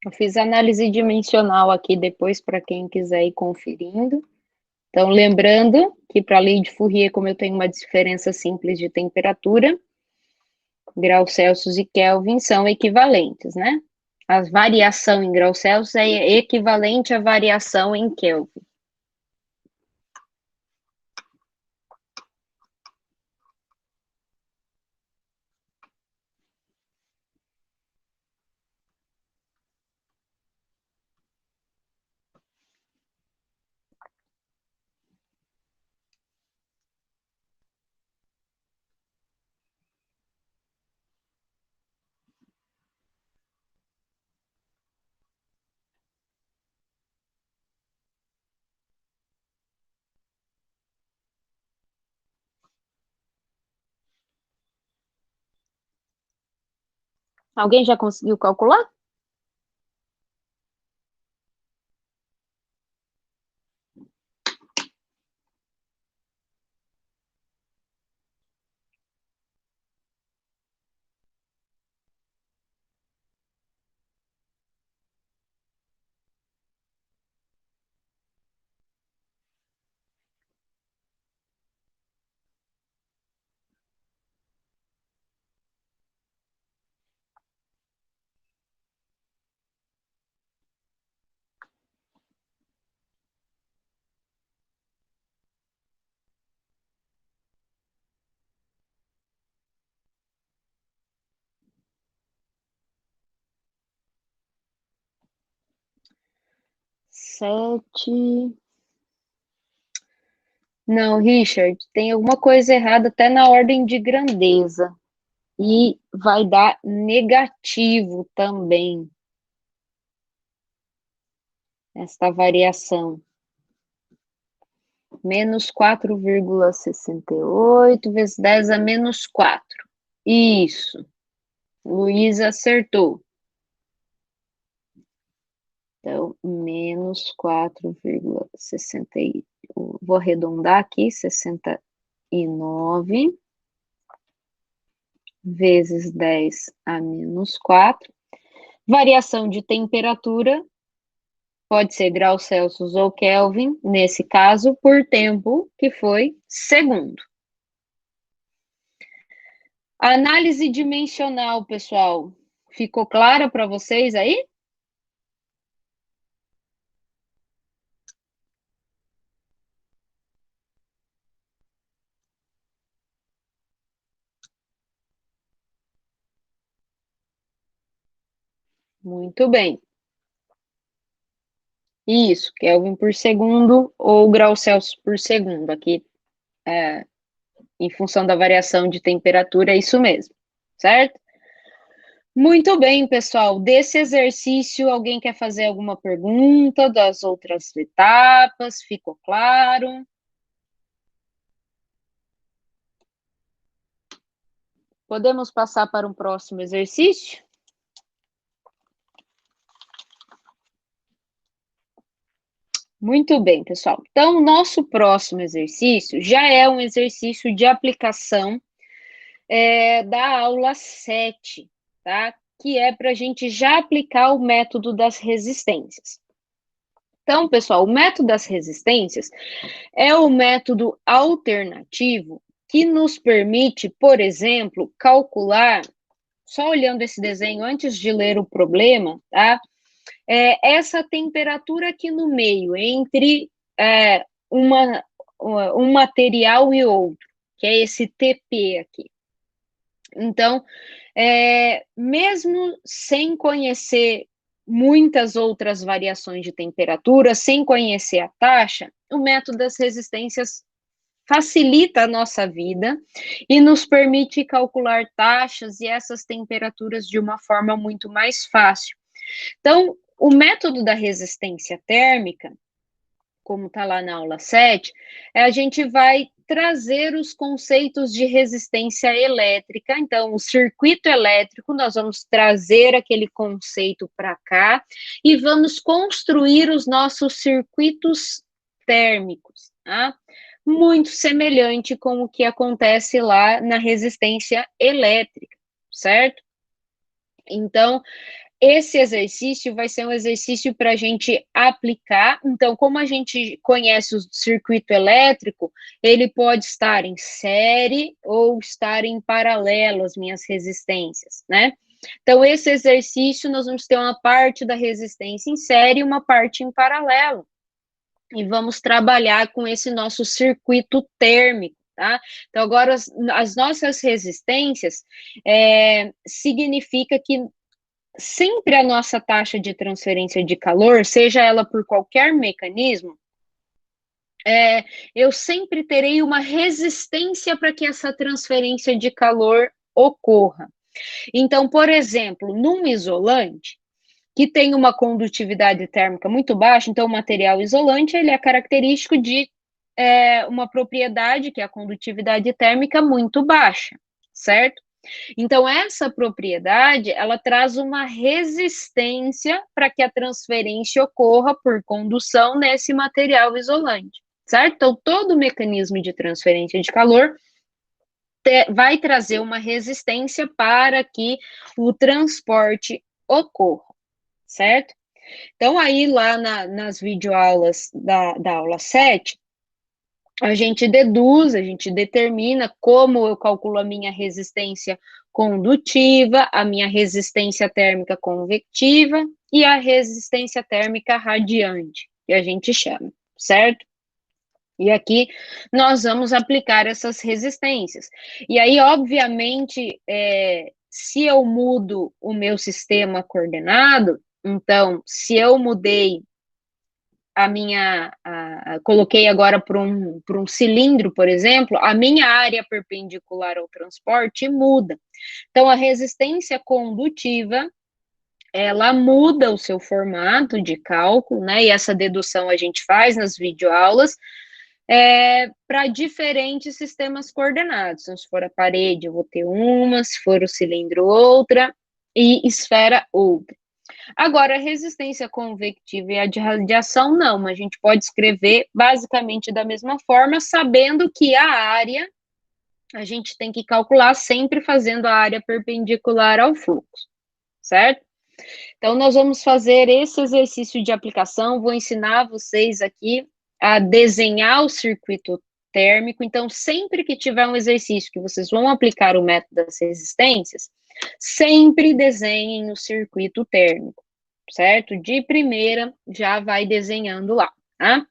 Eu fiz análise dimensional aqui depois para quem quiser ir conferindo. Então, lembrando que para a lei de Fourier, como eu tenho uma diferença simples de temperatura, graus Celsius e Kelvin são equivalentes, né? A variação em graus Celsius é equivalente à variação em Kelvin. Alguém já conseguiu calcular? 7. Não, Richard, tem alguma coisa errada até na ordem de grandeza. E vai dar negativo também. Esta variação. Menos 4,68 vezes 10 a menos 4. Isso. Luísa acertou. Então, menos 4,60. Vou arredondar aqui, 69 vezes 10 a menos 4. Variação de temperatura, pode ser graus Celsius ou Kelvin, nesse caso, por tempo, que foi segundo. A análise dimensional, pessoal, ficou clara para vocês aí? Muito bem. Isso, Kelvin por segundo ou graus Celsius por segundo. Aqui, em função da variação de temperatura, é isso mesmo, certo? Muito bem, pessoal. Desse exercício, alguém quer fazer alguma pergunta das outras etapas? Ficou claro? Podemos passar para um próximo exercício? Muito bem, pessoal. Então, o nosso próximo exercício já é um exercício de aplicação da aula 7, tá? Que é para a gente já aplicar o método das resistências. Então, pessoal, o método das resistências é o método alternativo que nos permite, por exemplo, calcular, só olhando esse desenho antes de ler o problema, tá? Essa temperatura aqui no meio, entre um material e outro, que é esse TP aqui. Então, mesmo sem conhecer muitas outras variações de temperatura, sem conhecer a taxa, o método das resistências facilita a nossa vida e nos permite calcular taxas e essas temperaturas de uma forma muito mais fácil. Então, o método da resistência térmica, como está lá na aula 7, a gente vai trazer os conceitos de resistência elétrica. Então, o circuito elétrico, nós vamos trazer aquele conceito para cá e vamos construir os nossos circuitos térmicos, tá? Muito semelhante com o que acontece lá na resistência elétrica, certo? Então, esse exercício vai ser um exercício para a gente aplicar. Então, como a gente conhece o circuito elétrico, ele pode estar em série ou estar em paralelo às minhas resistências, né? Então, esse exercício, nós vamos ter uma parte da resistência em série e uma parte em paralelo. E vamos trabalhar com esse nosso circuito térmico, tá? Então, agora, as nossas resistências significa que sempre a nossa taxa de transferência de calor, seja ela por qualquer mecanismo, eu sempre terei uma resistência para que essa transferência de calor ocorra. Então, por exemplo, num isolante, que tem uma condutividade térmica muito baixa, então o material isolante, ele é característico de uma propriedade, que é a condutividade térmica muito baixa, certo? Então, essa propriedade, ela traz uma resistência para que a transferência ocorra por condução nesse material isolante, certo? Então, todo mecanismo de transferência de calor vai trazer uma resistência para que o transporte ocorra, certo? Então, aí lá nas videoaulas da aula 7, a gente deduz, a gente determina como eu calculo a minha resistência condutiva, a minha resistência térmica convectiva e a resistência térmica radiante, que a gente chama, certo? E aqui nós vamos aplicar essas resistências. E aí, obviamente, se eu mudo o meu sistema coordenado, então, se eu mudei coloquei agora para um cilindro, por exemplo, a minha área perpendicular ao transporte muda. Então, a resistência condutiva, ela muda o seu formato de cálculo, né? E essa dedução a gente faz nas videoaulas, para diferentes sistemas coordenados. Então, se for a parede, eu vou ter uma, se for o cilindro, outra, e esfera, outra. Agora, a resistência convectiva e a de radiação, não. A gente pode escrever basicamente da mesma forma, sabendo que a área, a gente tem que calcular sempre fazendo a área perpendicular ao fluxo, certo? Então, nós vamos fazer esse exercício de aplicação, vou ensinar vocês aqui a desenhar o circuito térmico. Então, sempre que tiver um exercício que vocês vão aplicar o método das resistências, sempre desenhem o circuito térmico, certo? De primeira, já vai desenhando lá, tá?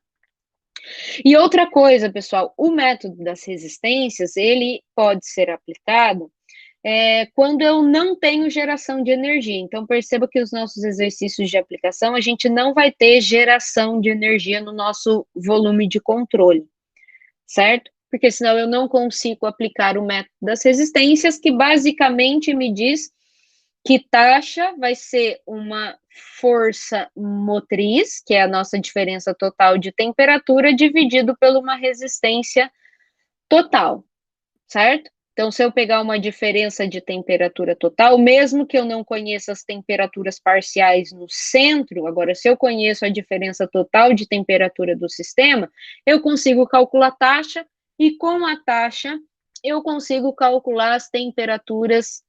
E outra coisa, pessoal, o método das resistências, ele pode ser aplicado quando eu não tenho geração de energia. Então, perceba que os nossos exercícios de aplicação, a gente não vai ter geração de energia no nosso volume de controle, certo? Porque senão eu não consigo aplicar o método das resistências, que basicamente me diz que taxa vai ser uma força motriz, que é a nossa diferença total de temperatura, dividido por uma resistência total, certo? Então, se eu pegar uma diferença de temperatura total, mesmo que eu não conheça as temperaturas parciais no centro, agora, se eu conheço a diferença total de temperatura do sistema, eu consigo calcular a taxa, e com a taxa, eu consigo calcular as temperaturas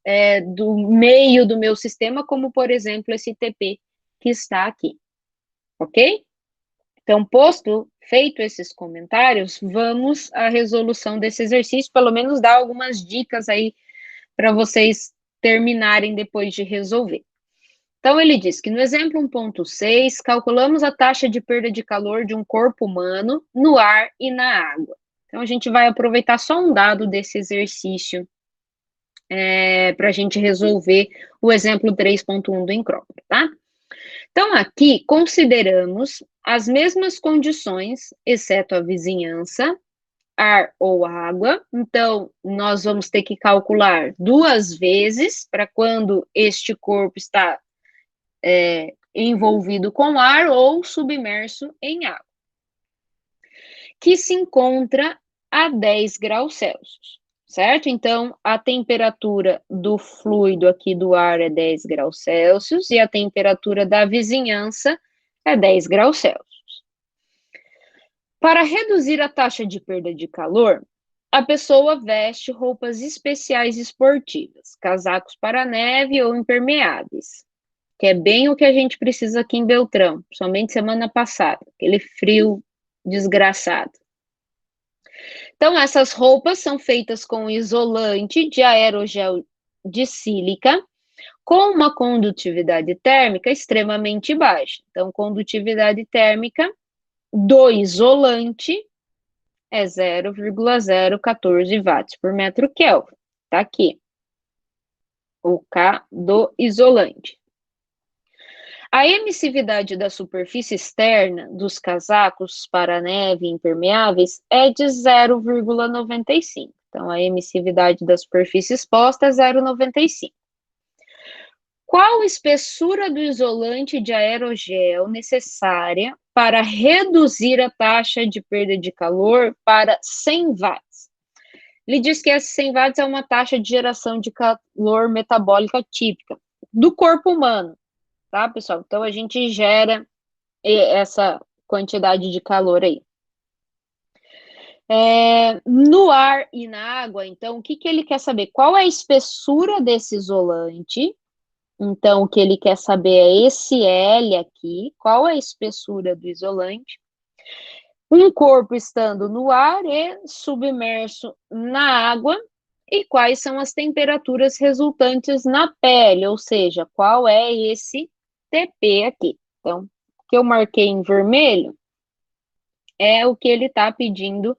do meio do meu sistema, como, por exemplo, esse TP que está aqui, ok? Então, feito esses comentários, vamos à resolução desse exercício, pelo menos dar algumas dicas aí para vocês terminarem depois de resolver. Então, ele diz que no exemplo 1.6, calculamos a taxa de perda de calor de um corpo humano no ar e na água. Então, a gente vai aproveitar só um dado desse exercício para a gente resolver o exemplo 3.1 do Encrópio, tá? Então, aqui, consideramos as mesmas condições, exceto a vizinhança, ar ou água. Então, nós vamos ter que calcular 2 vezes para quando este corpo está envolvido com ar ou submerso em água, que se encontra a 10 graus Celsius, certo? Então, a temperatura do fluido aqui do ar é 10 graus Celsius e a temperatura da vizinhança é 10 graus Celsius. Para reduzir a taxa de perda de calor, a pessoa veste roupas especiais esportivas, casacos para neve ou impermeáveis, que é bem o que a gente precisa aqui em Beltrão, somente semana passada, aquele frio desgraçado. Então, essas roupas são feitas com isolante de aerogel de sílica, com uma condutividade térmica extremamente baixa. Então, condutividade térmica do isolante é 0,014 watts por metro Kelvin. Tá aqui. O K do isolante. A emissividade da superfície externa dos casacos para neve impermeáveis é de 0,95. Então, a emissividade da superfície exposta é 0,95. Qual a espessura do isolante de aerogel necessária para reduzir a taxa de perda de calor para 100 watts? Ele diz que essa 100 watts é uma taxa de geração de calor metabólica típica do corpo humano, tá, pessoal? Então, a gente gera essa quantidade de calor aí. No ar e na água, então, o que ele quer saber? Qual é a espessura desse isolante? Então, o que ele quer saber é esse L aqui, qual é a espessura do isolante. Um corpo estando no ar e submerso na água, e quais são as temperaturas resultantes na pele, ou seja, qual é esse TP aqui. Então, o que eu marquei em vermelho é o que ele está pedindo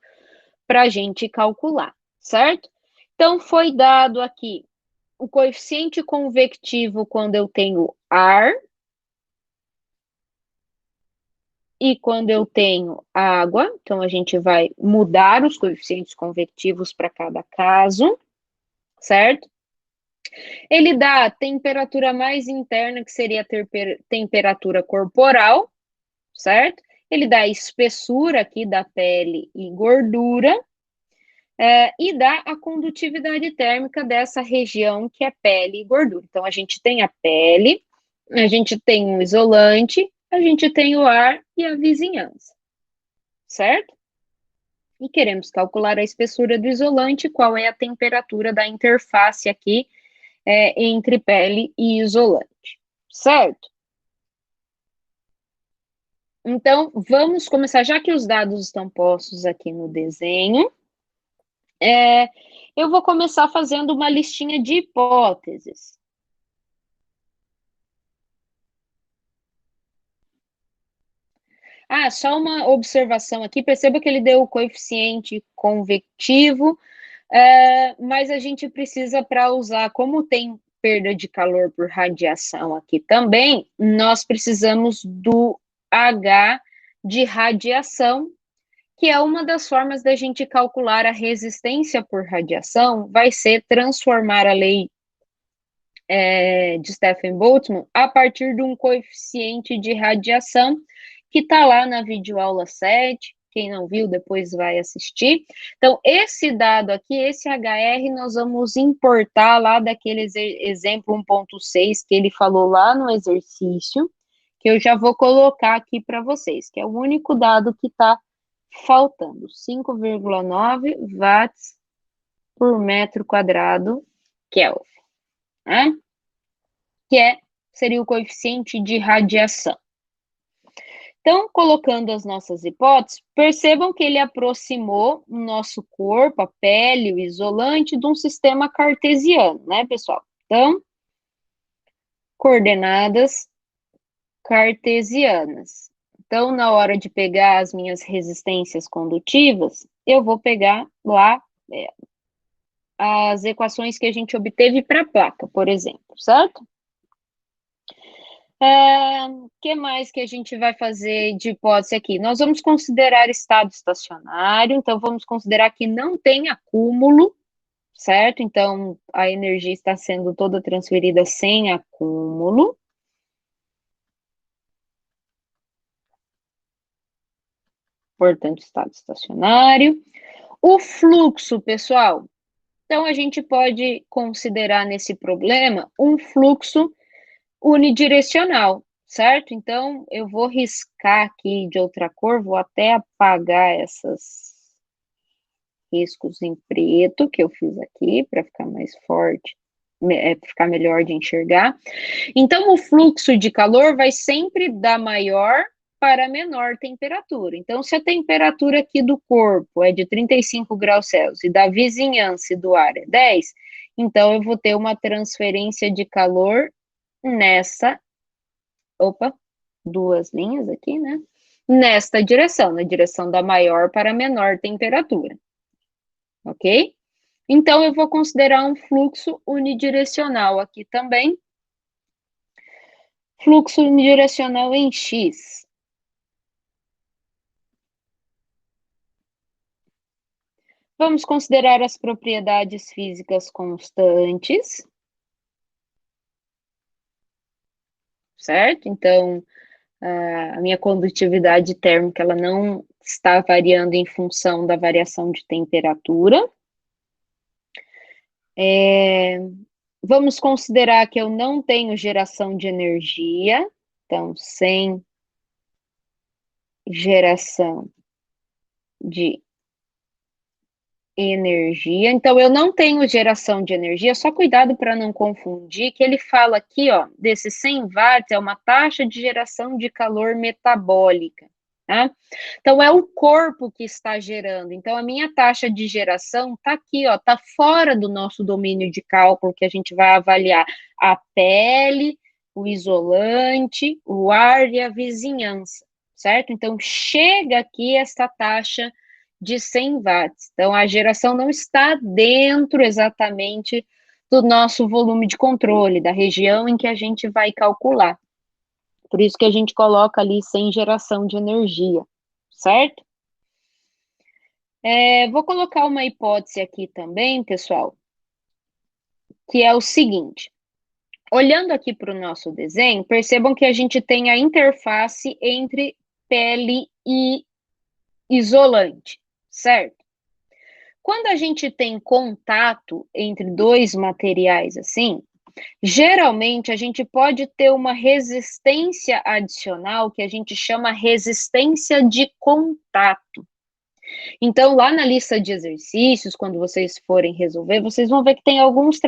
para a gente calcular, certo? Então, foi dado aqui o coeficiente convectivo quando eu tenho ar e quando eu tenho água, então a gente vai mudar os coeficientes convectivos para cada caso, certo? Ele dá a temperatura mais interna, que seria a temperatura corporal, certo? Ele dá a espessura aqui da pele e gordura, e dá a condutividade térmica dessa região que é pele e gordura. Então, a gente tem a pele, a gente tem um isolante, a gente tem o ar e a vizinhança, certo? E queremos calcular a espessura do isolante, qual é a temperatura da interface aqui entre pele e isolante, certo? Então, vamos começar, já que os dados estão postos aqui no desenho, eu vou começar fazendo uma listinha de hipóteses. Só uma observação aqui, perceba que ele deu o coeficiente convectivo, mas a gente precisa, para usar, como tem perda de calor por radiação aqui também, nós precisamos do H de radiação, que é uma das formas da gente calcular a resistência por radiação, vai ser transformar a lei de Stefan-Boltzmann a partir de um coeficiente de radiação, que está lá na videoaula 7, quem não viu, depois vai assistir. Então, esse dado aqui, esse HR, nós vamos importar lá daquele exemplo 1.6 que ele falou lá no exercício, que eu já vou colocar aqui para vocês, que é o único dado que está faltando, 5,9 watts por metro quadrado Kelvin, né? Que seria o coeficiente de radiação. Então, colocando as nossas hipóteses, percebam que ele aproximou o nosso corpo, a pele, o isolante, de um sistema cartesiano, né, pessoal? Então, coordenadas cartesianas. Então, na hora de pegar as minhas resistências condutivas, eu vou pegar lá as equações que a gente obteve para a placa, por exemplo, certo? Que mais que a gente vai fazer de hipótese aqui? Nós vamos considerar estado estacionário, então vamos considerar que não tem acúmulo, certo? Então, a energia está sendo toda transferida sem acúmulo. Portanto, estado estacionário. O fluxo, pessoal, então a gente pode considerar nesse problema um fluxo unidirecional, certo? Então, eu vou riscar aqui de outra cor, vou até apagar esses riscos em preto que eu fiz aqui, para ficar mais forte, ficar melhor de enxergar. Então, o fluxo de calor vai sempre da maior para menor temperatura. Então, se a temperatura aqui do corpo é de 35 graus Celsius e da vizinhança do ar é 10, então eu vou ter uma transferência de calor duas linhas aqui, né? Nesta direção, na direção da maior para a menor temperatura. Ok? Então, eu vou considerar um fluxo unidirecional aqui também. Fluxo unidirecional em X. Vamos considerar as propriedades físicas constantes. Certo? Então, a minha condutividade térmica, ela não está variando em função da variação de temperatura. Vamos considerar que eu não tenho geração de energia, então, sem geração de energia. Então, eu não tenho geração de energia, só cuidado para não confundir, que ele fala aqui, ó, desses 100 watts, é uma taxa de geração de calor metabólica, tá? Então, é o corpo que está gerando. Então, a minha taxa de geração está aqui, ó, está fora do nosso domínio de cálculo, que a gente vai avaliar a pele, o isolante, o ar e a vizinhança, certo? Então, chega aqui essa taxa de 100 watts. Então, a geração não está dentro exatamente do nosso volume de controle, da região em que a gente vai calcular. Por isso que a gente coloca ali sem geração de energia, certo? Vou colocar uma hipótese aqui também, pessoal, que é o seguinte. Olhando aqui para o nosso desenho, percebam que a gente tem a interface entre pele e isolante, certo? Quando a gente tem contato entre dois materiais assim, geralmente a gente pode ter uma resistência adicional que a gente chama resistência de contato. Então, lá na lista de exercícios, quando vocês forem resolver, vocês vão ver que tem alguns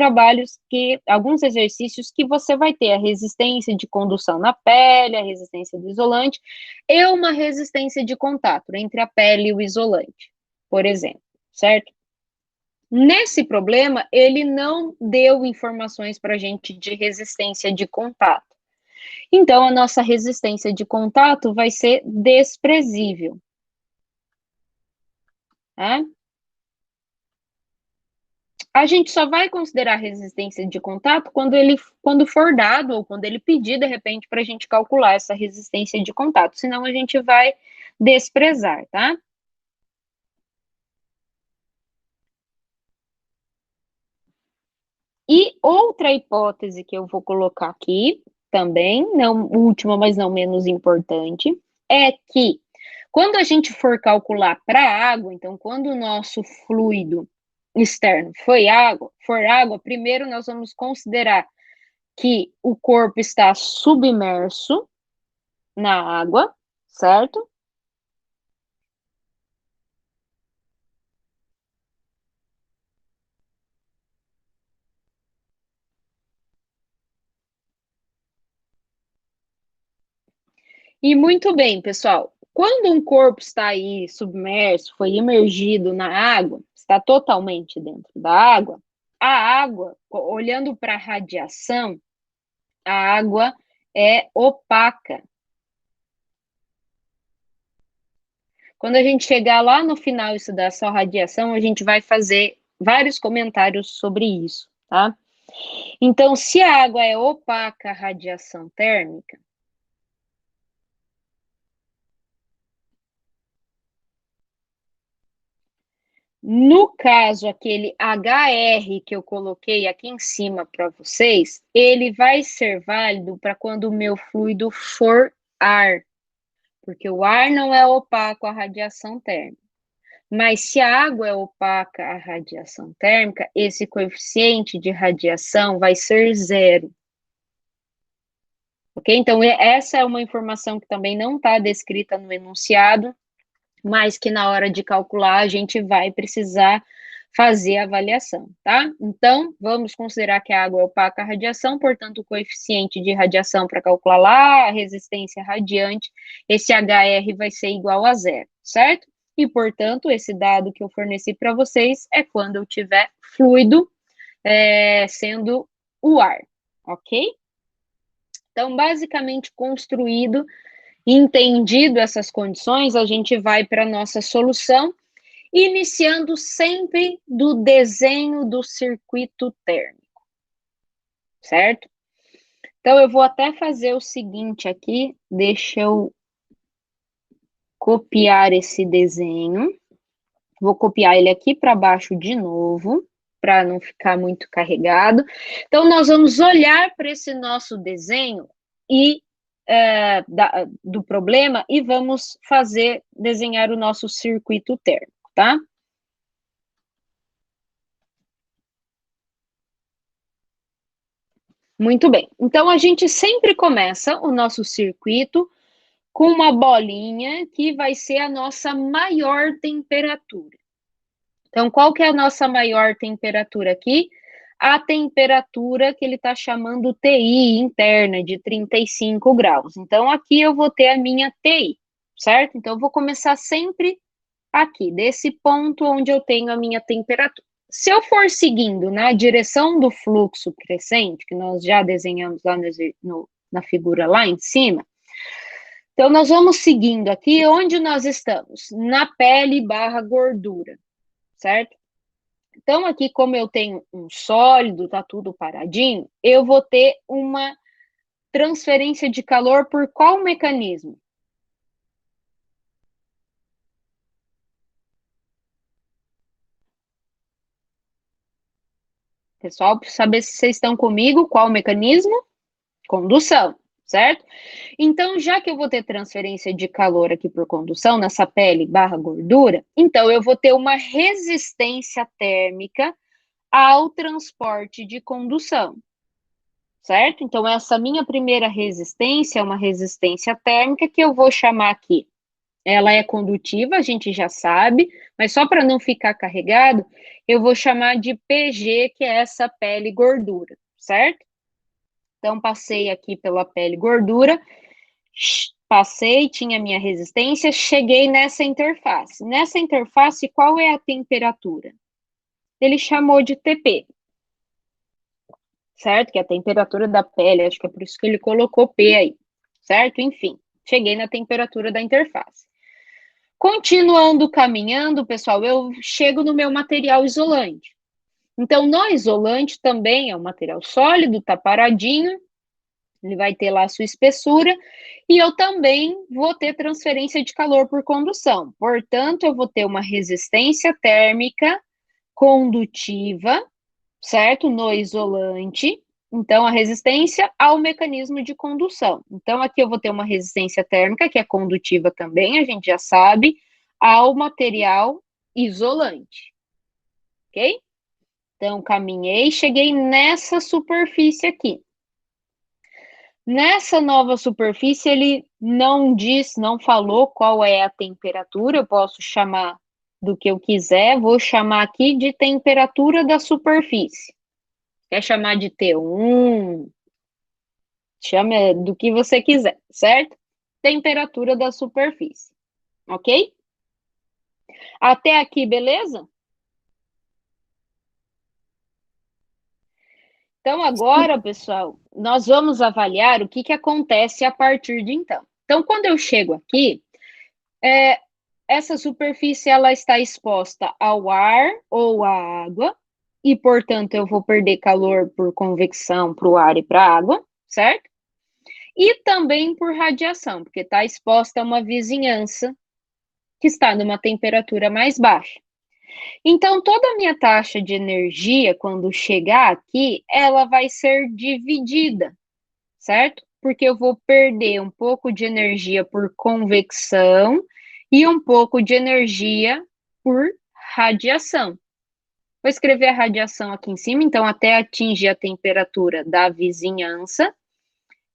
alguns exercícios que você vai ter a resistência de condução na pele, a resistência do isolante, e uma resistência de contato entre a pele e o isolante, por exemplo, certo? Nesse problema, ele não deu informações para a gente de resistência de contato. Então, a nossa resistência de contato vai ser desprezível. Tá? A gente só vai considerar resistência de contato quando for dado ou quando ele pedir, de repente, para a gente calcular essa resistência de contato. Senão, a gente vai desprezar, tá? E outra hipótese que eu vou colocar aqui, também, não última, mas não menos importante, é que quando a gente for calcular para a água, então, quando o nosso fluido externo for água, primeiro nós vamos considerar que o corpo está submerso na água, certo? E muito bem, pessoal. Quando um corpo está aí submerso, foi imergido na água, está totalmente dentro da água, a água, olhando para a radiação, a água é opaca. Quando a gente chegar lá no final e estudar só radiação, a gente vai fazer vários comentários sobre isso, tá? Então, se a água é opaca à radiação térmica, no caso, aquele HR que eu coloquei aqui em cima para vocês, ele vai ser válido para quando o meu fluido for ar, porque o ar não é opaco à radiação térmica. Mas se a água é opaca à radiação térmica, esse coeficiente de radiação vai ser zero. Ok? Então, essa é uma informação que também não está descrita no enunciado, mas que na hora de calcular a gente vai precisar fazer a avaliação, tá? Então, vamos considerar que a água é opaca à radiação, portanto, o coeficiente de radiação para calcular lá a resistência radiante, esse HR vai ser igual a zero, certo? E, portanto, esse dado que eu forneci para vocês é quando eu tiver fluido sendo o ar, ok? Então, basicamente, construído, entendido essas condições, a gente vai para a nossa solução, iniciando sempre do desenho do circuito térmico, certo? Então, eu vou até fazer o seguinte aqui, deixa eu copiar esse desenho, vou copiar ele aqui para baixo de novo, para não ficar muito carregado. Então, nós vamos olhar para esse nosso desenho e do problema e vamos desenhar o nosso circuito térmico, tá? Muito bem. Então, a gente sempre começa o nosso circuito com uma bolinha que vai ser a nossa maior temperatura. Então, qual que é a nossa maior temperatura aqui? A temperatura que ele está chamando TI interna, de 35 graus. Então, aqui eu vou ter a minha TI, certo? Então, eu vou começar sempre aqui, desse ponto onde eu tenho a minha temperatura. Se eu for seguindo na direção do fluxo crescente, que nós já desenhamos lá na figura lá em cima, então nós vamos seguindo aqui onde nós estamos, na pele barra gordura, certo? Então aqui, como eu tenho um sólido, tá tudo paradinho, eu vou ter uma transferência de calor por qual mecanismo? Pessoal, para saber se vocês estão comigo, qual mecanismo? Condução, certo? Então, já que eu vou ter transferência de calor aqui por condução, nessa pele barra gordura, então eu vou ter uma resistência térmica ao transporte de condução, certo? Então, essa minha primeira resistência é uma resistência térmica que eu vou chamar aqui. Ela é condutiva, a gente já sabe, mas só para não ficar carregado, eu vou chamar de PG, que é essa pele gordura, certo? Então, passei aqui pela pele gordura, passei, tinha minha resistência, cheguei nessa interface. Nessa interface, qual é a temperatura? Ele chamou de TP, certo? Que é a temperatura da pele, acho que é por isso que ele colocou P aí, certo? Enfim, cheguei na temperatura da interface. Continuando caminhando, pessoal, eu chego no meu material isolante. Então, no isolante também é um material sólido, tá paradinho, ele vai ter lá a sua espessura, e eu também vou ter transferência de calor por condução. Portanto, eu vou ter uma resistência térmica condutiva, certo? No isolante. Então, a resistência ao mecanismo de condução. Então, aqui eu vou ter uma resistência térmica, que é condutiva também, a gente já sabe, ao material isolante. Ok? Então, caminhei, cheguei nessa superfície aqui. Nessa nova superfície, ele não diz, não falou qual é a temperatura, eu posso chamar do que eu quiser, vou chamar aqui de temperatura da superfície. Quer chamar de T1, chama do que você quiser, certo? Temperatura da superfície, ok? Até aqui, beleza? Então, agora, pessoal, nós vamos avaliar o que acontece a partir de então. Então, quando eu chego aqui, essa superfície ela está exposta ao ar ou à água, e, portanto, eu vou perder calor por convecção para o ar e para a água, certo? E também por radiação, porque está exposta a uma vizinhança que está numa temperatura mais baixa. Então, toda a minha taxa de energia, quando chegar aqui, ela vai ser dividida, certo? Porque eu vou perder um pouco de energia por convecção e um pouco de energia por radiação. Vou escrever a radiação aqui em cima, então, até atingir a temperatura da vizinhança,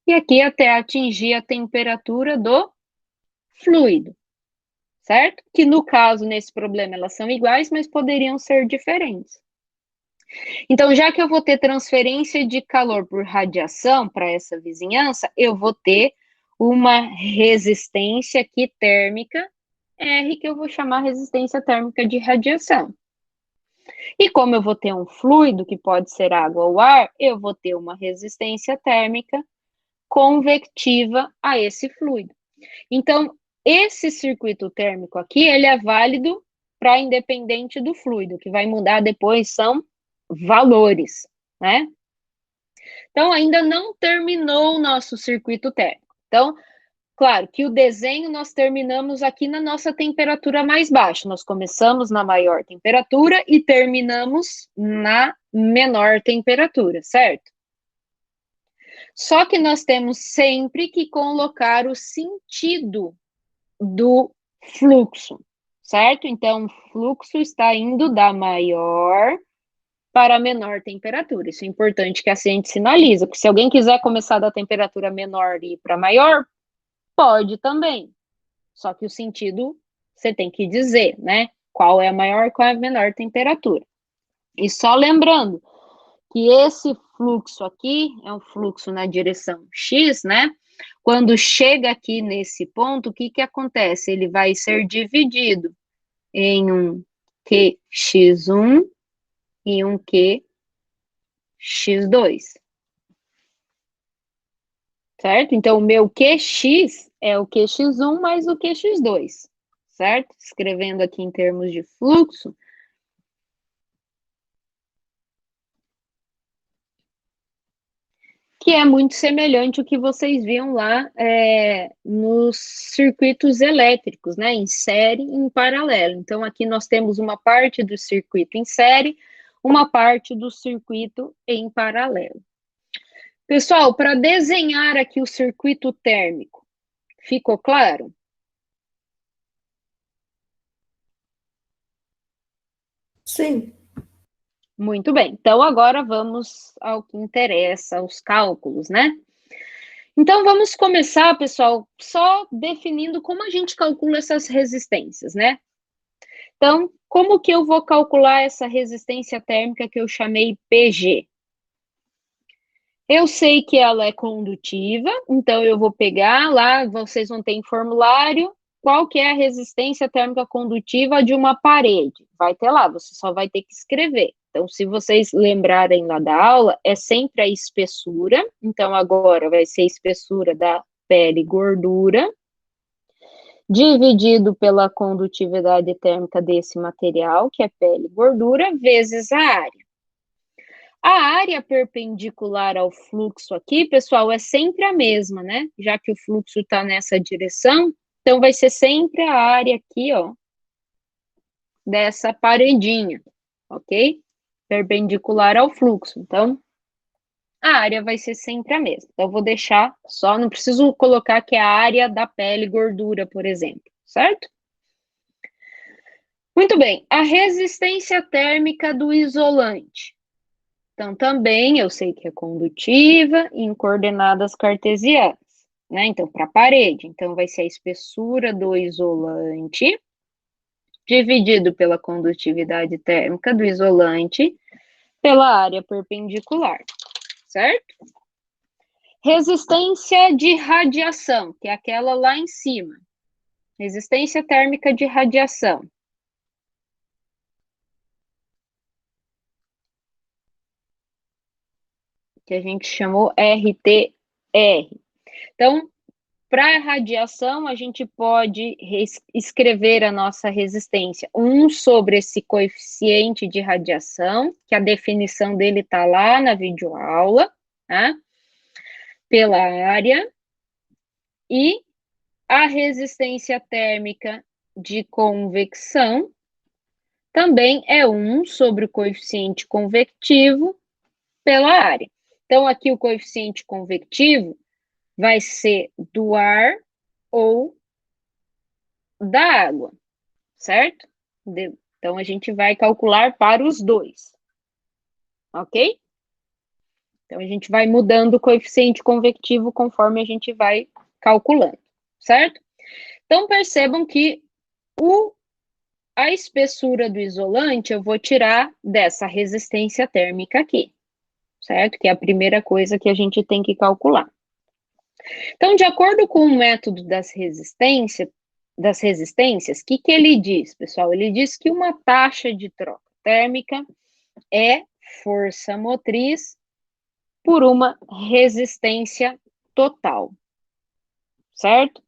e aqui até atingir a temperatura do fluido, certo? Que no caso, nesse problema, elas são iguais, mas poderiam ser diferentes. Então, já que eu vou ter transferência de calor por radiação para essa vizinhança, eu vou ter uma resistência aqui térmica, R, que eu vou chamar resistência térmica de radiação. E como eu vou ter um fluido, que pode ser água ou ar, eu vou ter uma resistência térmica convectiva a esse fluido. Então, esse circuito térmico aqui, ele é válido para independente do fluido, que vai mudar depois são valores, né? Então, ainda não terminou o nosso circuito térmico. Então, claro que o desenho nós terminamos aqui na nossa temperatura mais baixa. Nós começamos na maior temperatura e terminamos na menor temperatura, certo? Só que nós temos sempre que colocar o sentido do fluxo, certo? Então, o fluxo está indo da maior para a menor temperatura. Isso é importante que a gente sinaliza, porque se alguém quiser começar da temperatura menor e ir para maior, pode também. Só que o sentido você tem que dizer, né? Qual é a maior e qual é a menor temperatura. E só lembrando que esse fluxo aqui é um fluxo na direção X, né? Quando chega aqui nesse ponto, o que acontece? Ele vai ser dividido em um QX1 e um QX2. Certo? Então, o meu QX é o QX1 mais o QX2, certo? Escrevendo aqui em termos de fluxo. que é muito semelhante ao que vocês viam lá nos circuitos elétricos, né, em série e em paralelo. Então, aqui nós temos uma parte do circuito em série, uma parte do circuito em paralelo. Pessoal, para desenhar aqui o circuito térmico, ficou claro?
Sim.
Muito bem. Então, agora vamos ao que interessa, aos cálculos, né? Então, vamos começar, pessoal, só definindo como a gente calcula essas resistências, né? Então, como que eu vou calcular essa resistência térmica que eu chamei PG? Eu sei que ela é condutiva, então eu vou pegar lá, vocês vão ter em formulário, qual que é a resistência térmica condutiva de uma parede. Vai ter lá, você só vai ter que escrever. Então, se vocês lembrarem lá da aula, é sempre a espessura. Então, agora vai ser a espessura da pele gordura, dividido pela condutividade térmica desse material, que é pele gordura, vezes a área. A área perpendicular ao fluxo aqui, pessoal, é sempre a mesma, né? Já que o fluxo está nessa direção, então vai ser sempre a área aqui, ó, dessa paredinha, ok? Perpendicular ao fluxo. Então, a área vai ser sempre a mesma. Então, eu vou deixar só, não preciso colocar que é a área da pele gordura, por exemplo, certo? Muito bem, a resistência térmica do isolante. Então, também eu sei que é condutiva em coordenadas cartesianas, né? Então, para a parede. Então, vai ser a espessura do isolante dividido pela condutividade térmica do isolante pela área perpendicular, certo? Resistência de radiação, que é aquela lá em cima. Resistência térmica de radiação. Que a gente chamou RTR. Então, para a radiação, a gente pode escrever a nossa resistência 1 sobre esse coeficiente de radiação, que a definição dele está lá na videoaula, tá? Pela área, e a resistência térmica de convecção também é 1 sobre o coeficiente convectivo pela área. Então, aqui o coeficiente convectivo vai ser do ar ou da água, certo? Então, a gente vai calcular para os dois, ok? Então, a gente vai mudando o coeficiente convectivo conforme a gente vai calculando, certo? Então, percebam que a espessura do isolante eu vou tirar dessa resistência térmica aqui, certo? Que é a primeira coisa que a gente tem que calcular. Então, de acordo com o método das resistências, o que ele diz, pessoal? Ele diz que uma taxa de troca térmica é força motriz por uma resistência total, certo?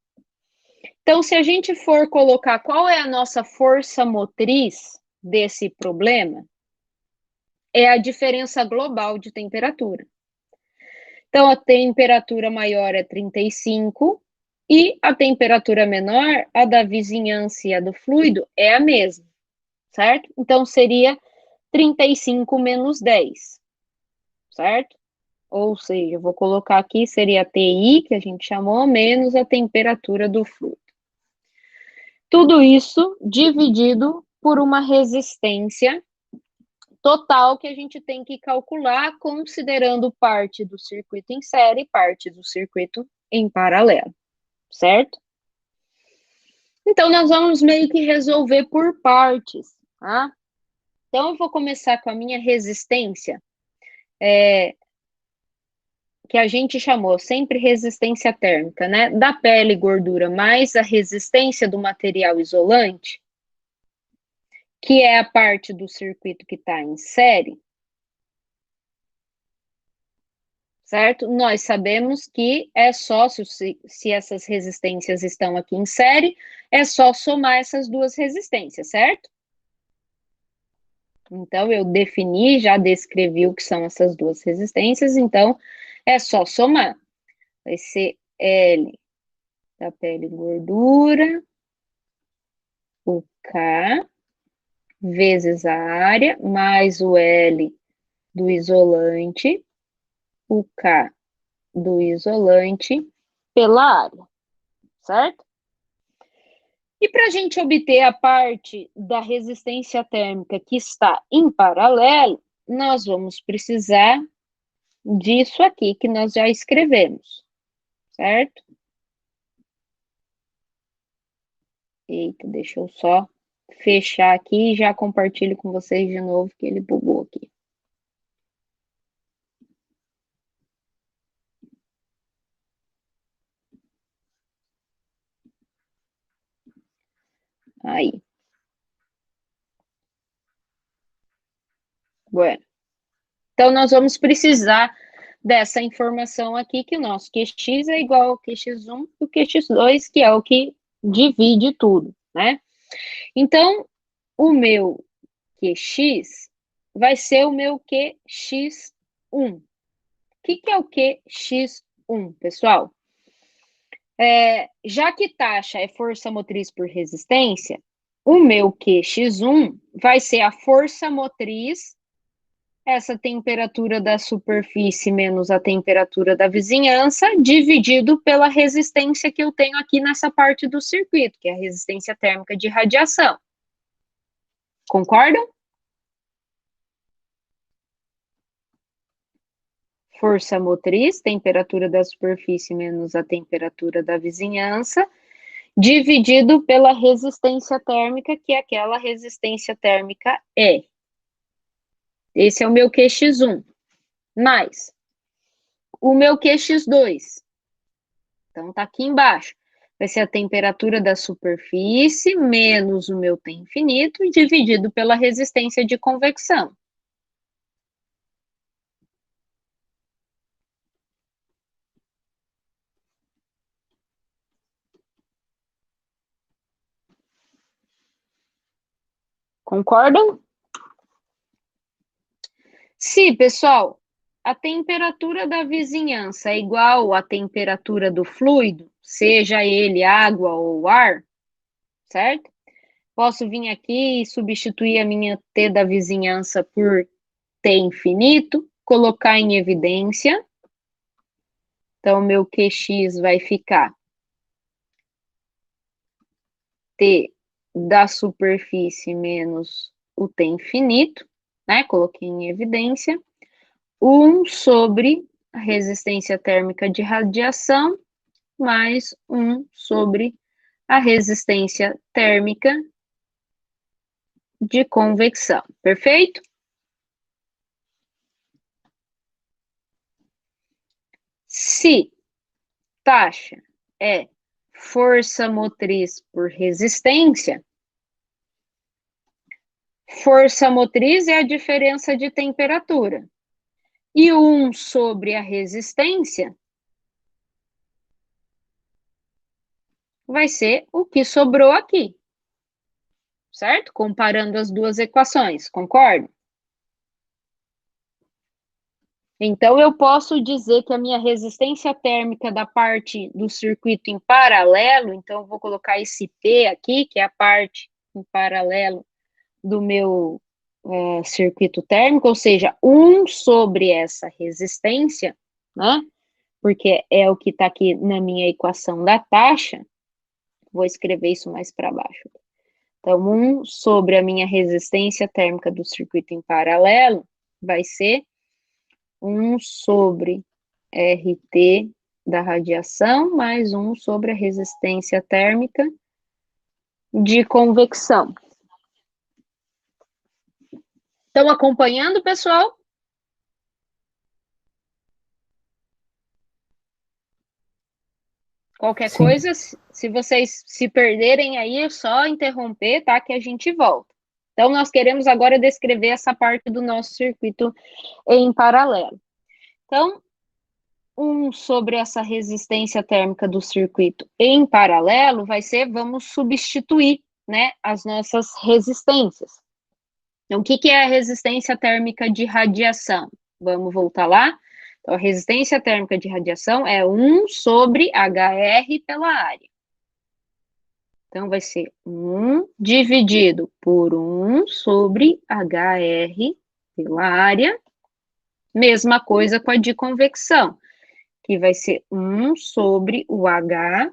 Então, se a gente for colocar qual é a nossa força motriz desse problema, é a diferença global de temperatura. Então, a temperatura maior é 35 e a temperatura menor, a da vizinhança e a do fluido, é a mesma, certo? Então, seria 35 menos 10, certo? Ou seja, eu vou colocar aqui, seria a TI, que a gente chamou, menos a temperatura do fluido. Tudo isso dividido por uma resistência total que a gente tem que calcular, considerando parte do circuito em série e parte do circuito em paralelo, certo? Então, nós vamos meio que resolver por partes, tá? Então, eu vou começar com a minha resistência, que a gente chamou sempre resistência térmica, né? Da pele e gordura mais a resistência do material isolante, que é a parte do circuito que está em série, certo? Nós sabemos que é só, se essas resistências estão aqui em série, é só somar essas duas resistências, certo? Então, eu defini, já descrevi o que são essas duas resistências, então, É só somar. Vai ser L da pele gordura, o K, vezes a área, mais o L do isolante, o K do isolante, pela área, certo? E para a gente obter a parte da resistência térmica que está em paralelo, nós vamos precisar disso aqui que nós já escrevemos, certo? Eita, deixa eu só fechar aqui e já compartilho com vocês de novo que ele bugou aqui. Aí. Bueno. Então, nós vamos precisar dessa informação aqui, que o nosso QX é igual ao QX1 e o QX2, que é o que divide tudo, né? Então, o meu QX vai ser o meu QX1. O que é o QX1, pessoal? Já que taxa é força motriz por resistência, o meu QX1 vai ser a força motriz, essa temperatura da superfície menos a temperatura da vizinhança, dividido pela resistência que eu tenho aqui nessa parte do circuito, que é a resistência térmica de radiação. Concordam? Força motriz, temperatura da superfície menos a temperatura da vizinhança, dividido pela resistência térmica, que é aquela resistência térmica E. Esse é o meu QX1. Mais o meu QX2. Então, tá aqui embaixo. Vai ser a temperatura da superfície menos o meu T infinito dividido pela resistência de convecção. Concordam? Se, pessoal, a temperatura da vizinhança é igual à temperatura do fluido, seja ele água ou ar, certo? Posso vir aqui e substituir a minha T da vizinhança por T infinito, colocar em evidência. Então, meu QX vai ficar T da superfície menos o T infinito, né? Coloquei em evidência. 1 sobre a resistência térmica de radiação, mais 1 sobre a resistência térmica de convecção. Perfeito? Se taxa é força motriz por resistência, força motriz é a diferença de temperatura. E 1 sobre a resistência vai ser o que sobrou aqui, certo? Comparando as duas equações, concorda? Então, eu posso dizer que a minha resistência térmica da parte do circuito em paralelo, então eu vou colocar esse P aqui, que é a parte em paralelo do meu circuito térmico, ou seja, 1 sobre essa resistência, né? Porque é o que está aqui na minha equação da taxa. Vou escrever isso mais para baixo. Então, 1 sobre a minha resistência térmica do circuito em paralelo vai ser 1 sobre RT da radiação, mais 1 sobre a resistência térmica de convecção. Estão acompanhando, pessoal? Qualquer
Sim.
coisa, se vocês se perderem aí, é só interromper, tá? Que a gente volta. Então, nós queremos agora descrever essa parte do nosso circuito em paralelo. Então, 1 sobre essa resistência térmica do circuito em paralelo vai ser, vamos substituir, né, as nossas resistências. Então, o que é a resistência térmica de radiação? Vamos voltar lá. Então, a resistência térmica de radiação é 1 sobre HR pela área. Então, vai ser 1 dividido por 1 sobre HR pela área. Mesma coisa com a de convecção, que vai ser 1 sobre o H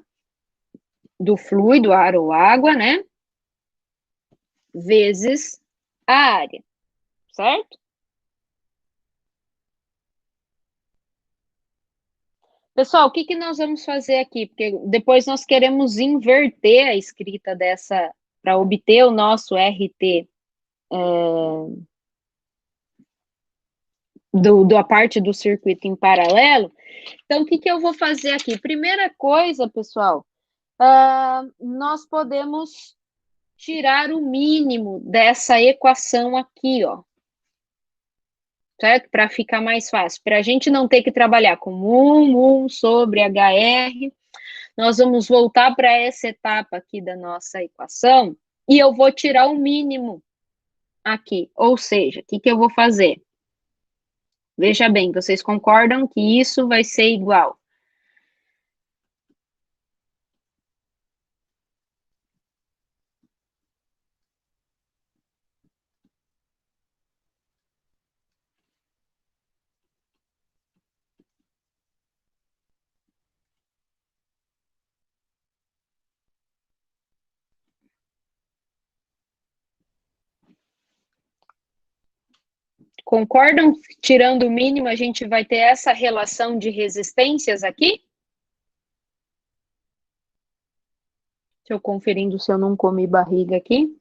do fluido, ar ou água, né? Vezes a área, certo? Pessoal, o que que nós vamos fazer aqui? Porque depois nós queremos inverter a escrita dessa, para obter o nosso RT da parte do circuito em paralelo. Então, o que que eu vou fazer aqui? Primeira coisa, pessoal, nós podemos tirar o mínimo dessa equação aqui, ó. Certo? Para ficar mais fácil. Para a gente não ter que trabalhar com 1 sobre HR, nós vamos voltar para essa etapa aqui da nossa equação e eu vou tirar o mínimo aqui. Ou seja, o que que eu vou fazer? Veja bem, vocês concordam que isso vai ser igual? Concordam? Tirando o mínimo, a gente vai ter essa relação de resistências aqui? Deixa eu conferindo se eu não comi barriga aqui.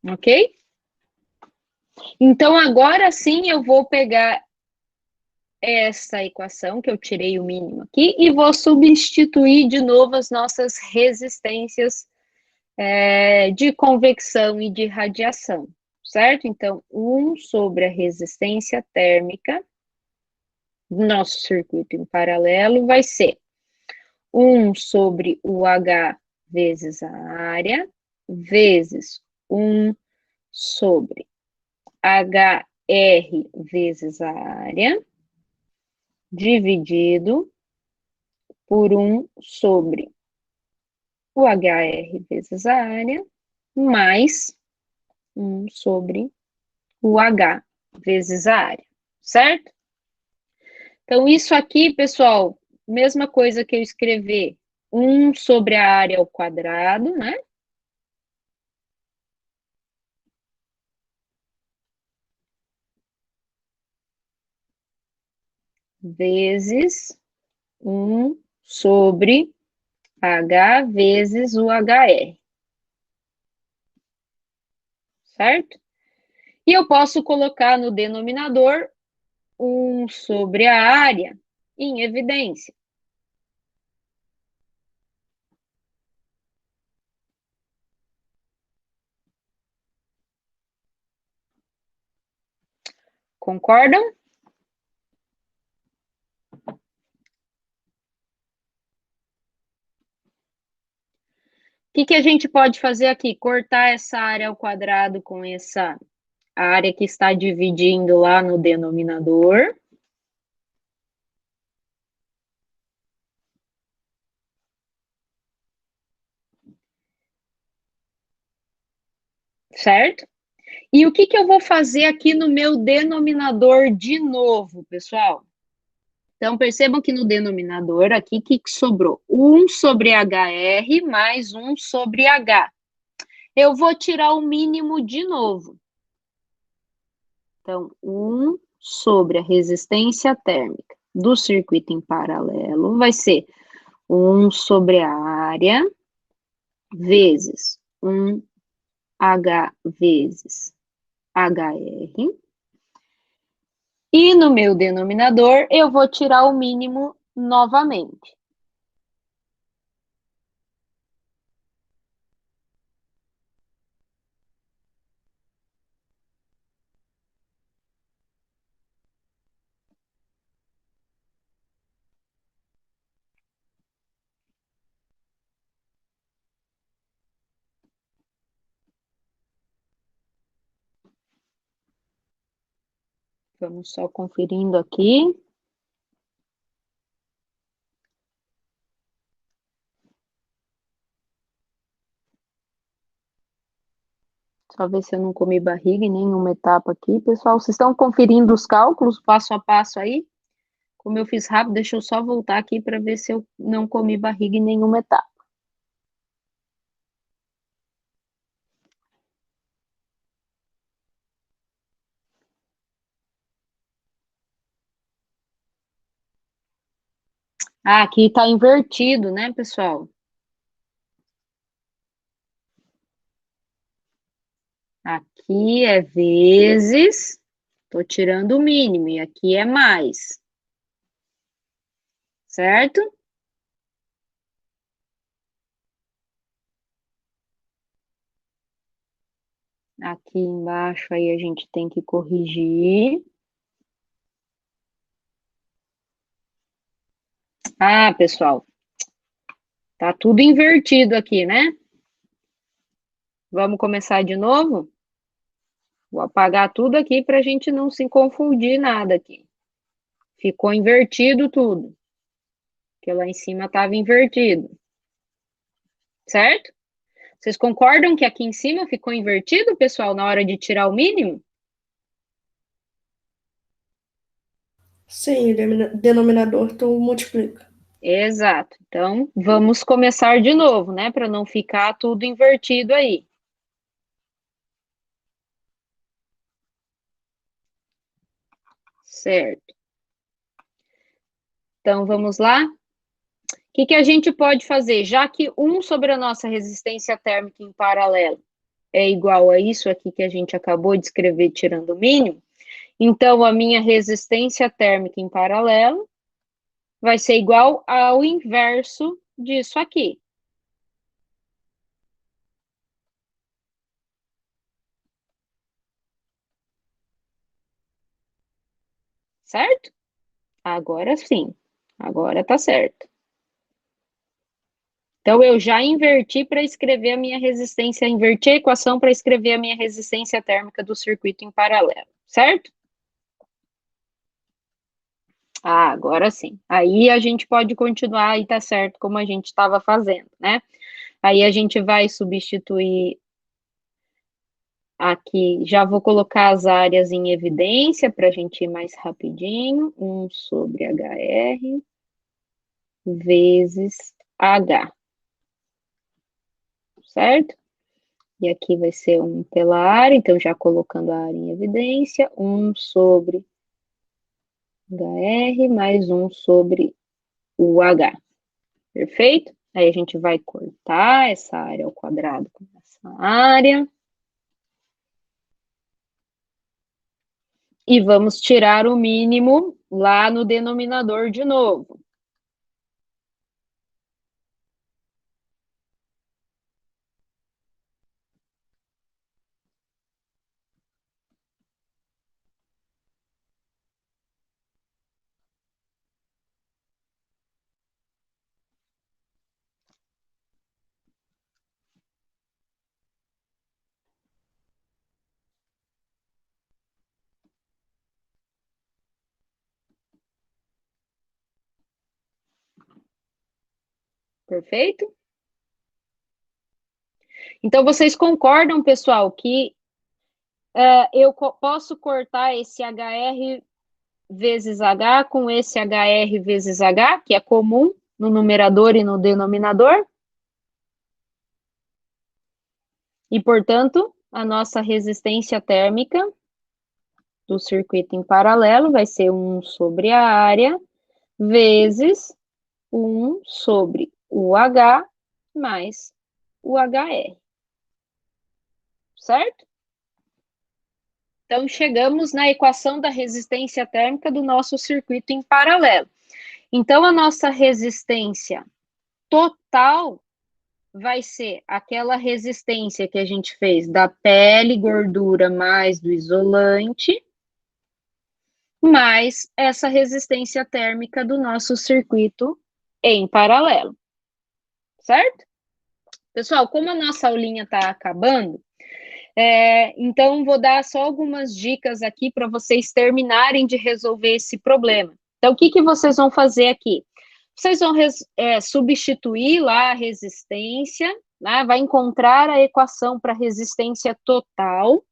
Ok? Então, agora sim eu vou pegar essa equação, que eu tirei o mínimo aqui, e vou substituir de novo as nossas resistências de convecção e de radiação, certo? Então, 1 sobre a resistência térmica do nosso circuito em paralelo vai ser 1 sobre o H vezes a área, vezes 1 sobre HR vezes a área, dividido por 1 sobre o HR vezes a área, mais 1 sobre o H vezes a área, certo? Então, isso aqui, pessoal, mesma coisa que eu escrever 1 sobre a área ao quadrado, né? Vezes 1 sobre H vezes o HR. Certo? E eu posso colocar no denominador 1 sobre a área em evidência. Concordam? O que a gente pode fazer aqui? Cortar essa área ao quadrado com essa área que está dividindo lá no denominador. Certo? E o que eu vou fazer aqui no meu denominador de novo, pessoal? Então, percebam que no denominador aqui, o que sobrou? 1 sobre HR mais 1 sobre H. Eu vou tirar o mínimo de novo. Então, 1 sobre a resistência térmica do circuito em paralelo vai ser 1 sobre a área vezes 1 H vezes HR. E no meu denominador, eu vou tirar o mínimo novamente. Vamos só conferindo aqui. Só ver se eu não comi barriga em nenhuma etapa aqui. Pessoal, vocês estão conferindo os cálculos passo a passo aí? Como eu fiz rápido, deixa eu só voltar aqui para ver se eu não comi barriga em nenhuma etapa. Ah, aqui está invertido, né, pessoal? Aqui é vezes, estou tirando o mínimo, e aqui é mais. Certo? Aqui embaixo aí a gente tem que corrigir. Ah, pessoal, tá tudo invertido aqui, né? Vamos começar de novo? Vou apagar tudo aqui para a gente não se confundir nada aqui. Ficou invertido tudo. Porque lá em cima estava invertido. Certo? Vocês concordam que aqui em cima ficou invertido, pessoal, na hora de tirar o mínimo?
Sim, o denominador tu multiplica.
Exato. Então, vamos começar de novo, né? Para não ficar tudo invertido aí. Certo. Então, vamos lá? O que a gente pode fazer? Já que 1 sobre a nossa resistência térmica em paralelo é igual a isso aqui que a gente acabou de escrever tirando o mínimo, então a minha resistência térmica em paralelo vai ser igual ao inverso disso aqui. Certo? Agora sim. Agora tá certo. Então, eu já inverti para escrever a minha resistência, inverti a equação para escrever a minha resistência térmica do circuito em paralelo, certo? Ah, agora sim. Aí a gente pode continuar e tá certo como a gente estava fazendo, né? Aí a gente vai substituir aqui, já vou colocar as áreas em evidência para a gente ir mais rapidinho. 1 sobre HR vezes H, certo? E aqui vai ser 1 pela área, então já colocando a área em evidência, 1 sobre HR mais 1 sobre o H. Perfeito? Aí a gente vai cortar essa área ao quadrado com essa área. E vamos tirar o mínimo lá no denominador de novo. Perfeito? Então, vocês concordam, pessoal, que eu posso cortar esse HR vezes H com esse HR vezes H, que é comum no numerador e no denominador? E, portanto, a nossa resistência térmica do circuito em paralelo vai ser 1 sobre a área vezes 1 sobre o H mais o HR. Certo? Então, chegamos na equação da resistência térmica do nosso circuito em paralelo. Então, a nossa resistência total vai ser aquela resistência que a gente fez da pele, gordura, mais do isolante, mais essa resistência térmica do nosso circuito em paralelo. Certo? Pessoal, como a nossa aulinha está acabando, Então, vou dar só algumas dicas aqui para vocês terminarem de resolver esse problema. Então, o que vocês vão fazer aqui? Vocês vão substituir lá a resistência, né? Vai encontrar a equação para resistência total,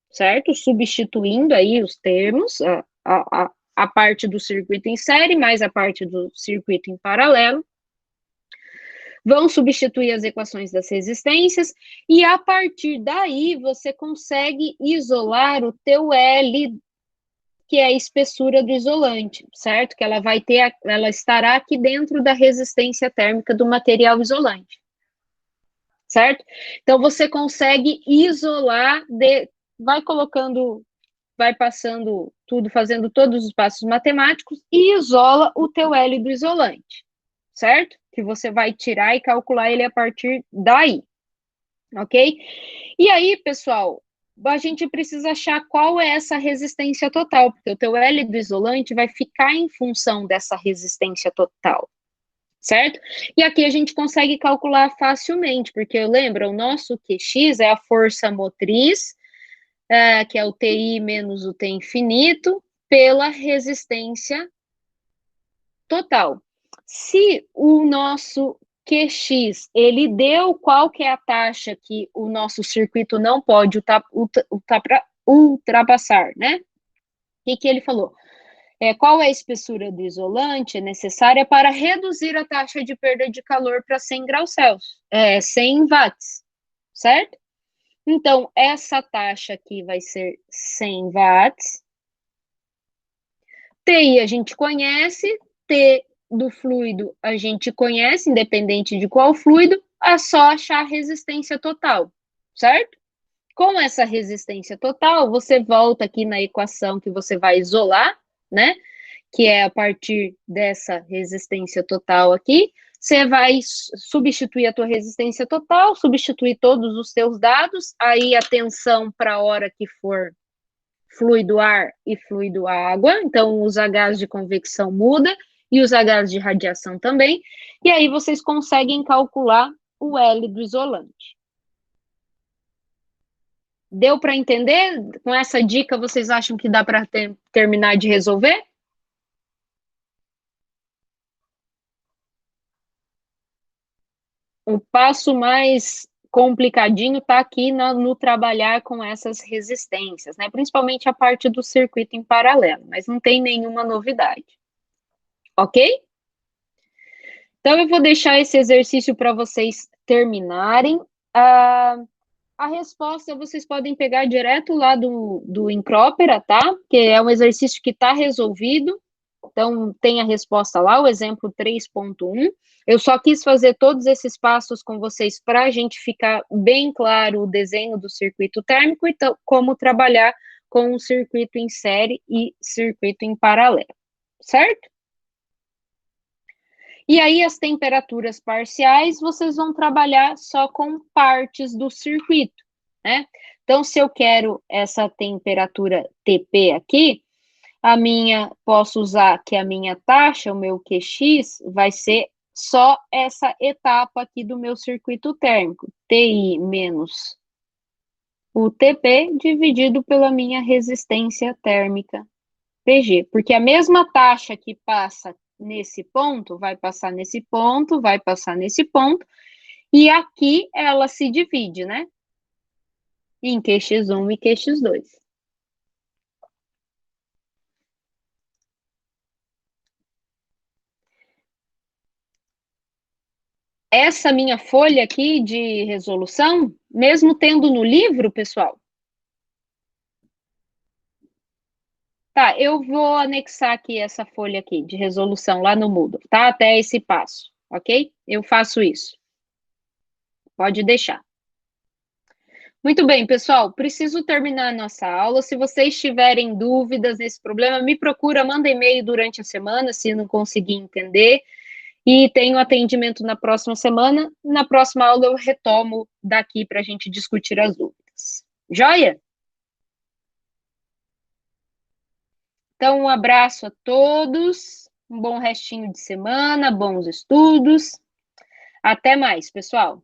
certo? Substituindo aí os termos, a parte do circuito em série mais a parte do circuito em paralelo. Vão substituir as equações das resistências e a partir daí você consegue isolar o teu L, que é a espessura do isolante, certo? Que ela estará aqui dentro da resistência térmica do material isolante, certo? Então você consegue isolar, vai passando tudo, fazendo todos os passos matemáticos e isola o teu L do isolante, certo? Que você vai tirar e calcular ele a partir daí, ok? E aí, pessoal, a gente precisa achar qual é essa resistência total, porque o teu L do isolante vai ficar em função dessa resistência total, certo? E aqui a gente consegue calcular facilmente, porque lembra, o nosso QX é a força motriz, que é o TI menos o T infinito, pela resistência total. Se o nosso QX, ele deu qual que é a taxa que o nosso circuito não pode ultrapassar, né? O que ele falou? Qual é a espessura do isolante necessária para reduzir a taxa de perda de calor para 100 graus Celsius? 100 watts, certo? Então, essa taxa aqui vai ser 100 watts. TI a gente conhece, T do fluido a gente conhece, independente de qual fluido, é só achar a resistência total, certo? Com essa resistência total, você volta aqui na equação que você vai isolar, né? Que é a partir dessa resistência total aqui, você vai substituir a tua resistência total, substituir todos os teus dados, aí a tensão para a hora que for fluido ar e fluido água, então os H's de convecção muda e os H's de radiação também, e aí vocês conseguem calcular o L do isolante. Deu para entender? Com essa dica, vocês acham que dá para terminar de resolver? O passo mais complicadinho está aqui no trabalhar com essas resistências, né? Principalmente a parte do circuito em paralelo, mas não tem nenhuma novidade. Ok? Então, eu vou deixar esse exercício para vocês terminarem. A resposta vocês podem pegar direto lá do Incrópera, tá? Que é um exercício que está resolvido. Então, tem a resposta lá, o exemplo 3.1. Eu só quis fazer todos esses passos com vocês para a gente ficar bem claro o desenho do circuito térmico e como trabalhar com o circuito em série e circuito em paralelo, certo? E aí, as temperaturas parciais, vocês vão trabalhar só com partes do circuito, né? Então, se eu quero essa temperatura TP aqui, posso usar que a minha taxa, o meu QX, vai ser só essa etapa aqui do meu circuito térmico, TI menos o TP dividido pela minha resistência térmica, PG, porque a mesma taxa que passa nesse ponto, vai passar nesse ponto, vai passar nesse ponto, e aqui ela se divide, né? Em QX1 e QX2. Essa minha folha aqui de resolução, mesmo tendo no livro, pessoal, tá, eu vou anexar aqui essa folha aqui de resolução lá no Moodle, tá? Até esse passo, ok? Eu faço isso. Pode deixar. Muito bem, pessoal, preciso terminar a nossa aula. Se vocês tiverem dúvidas nesse problema, me procura, manda e-mail durante a semana, se não conseguir entender. E tenho atendimento na próxima semana. Na próxima aula eu retomo daqui para a gente discutir as dúvidas. Joia? Então, um abraço a todos, um bom restinho de semana, bons estudos. Até mais, pessoal.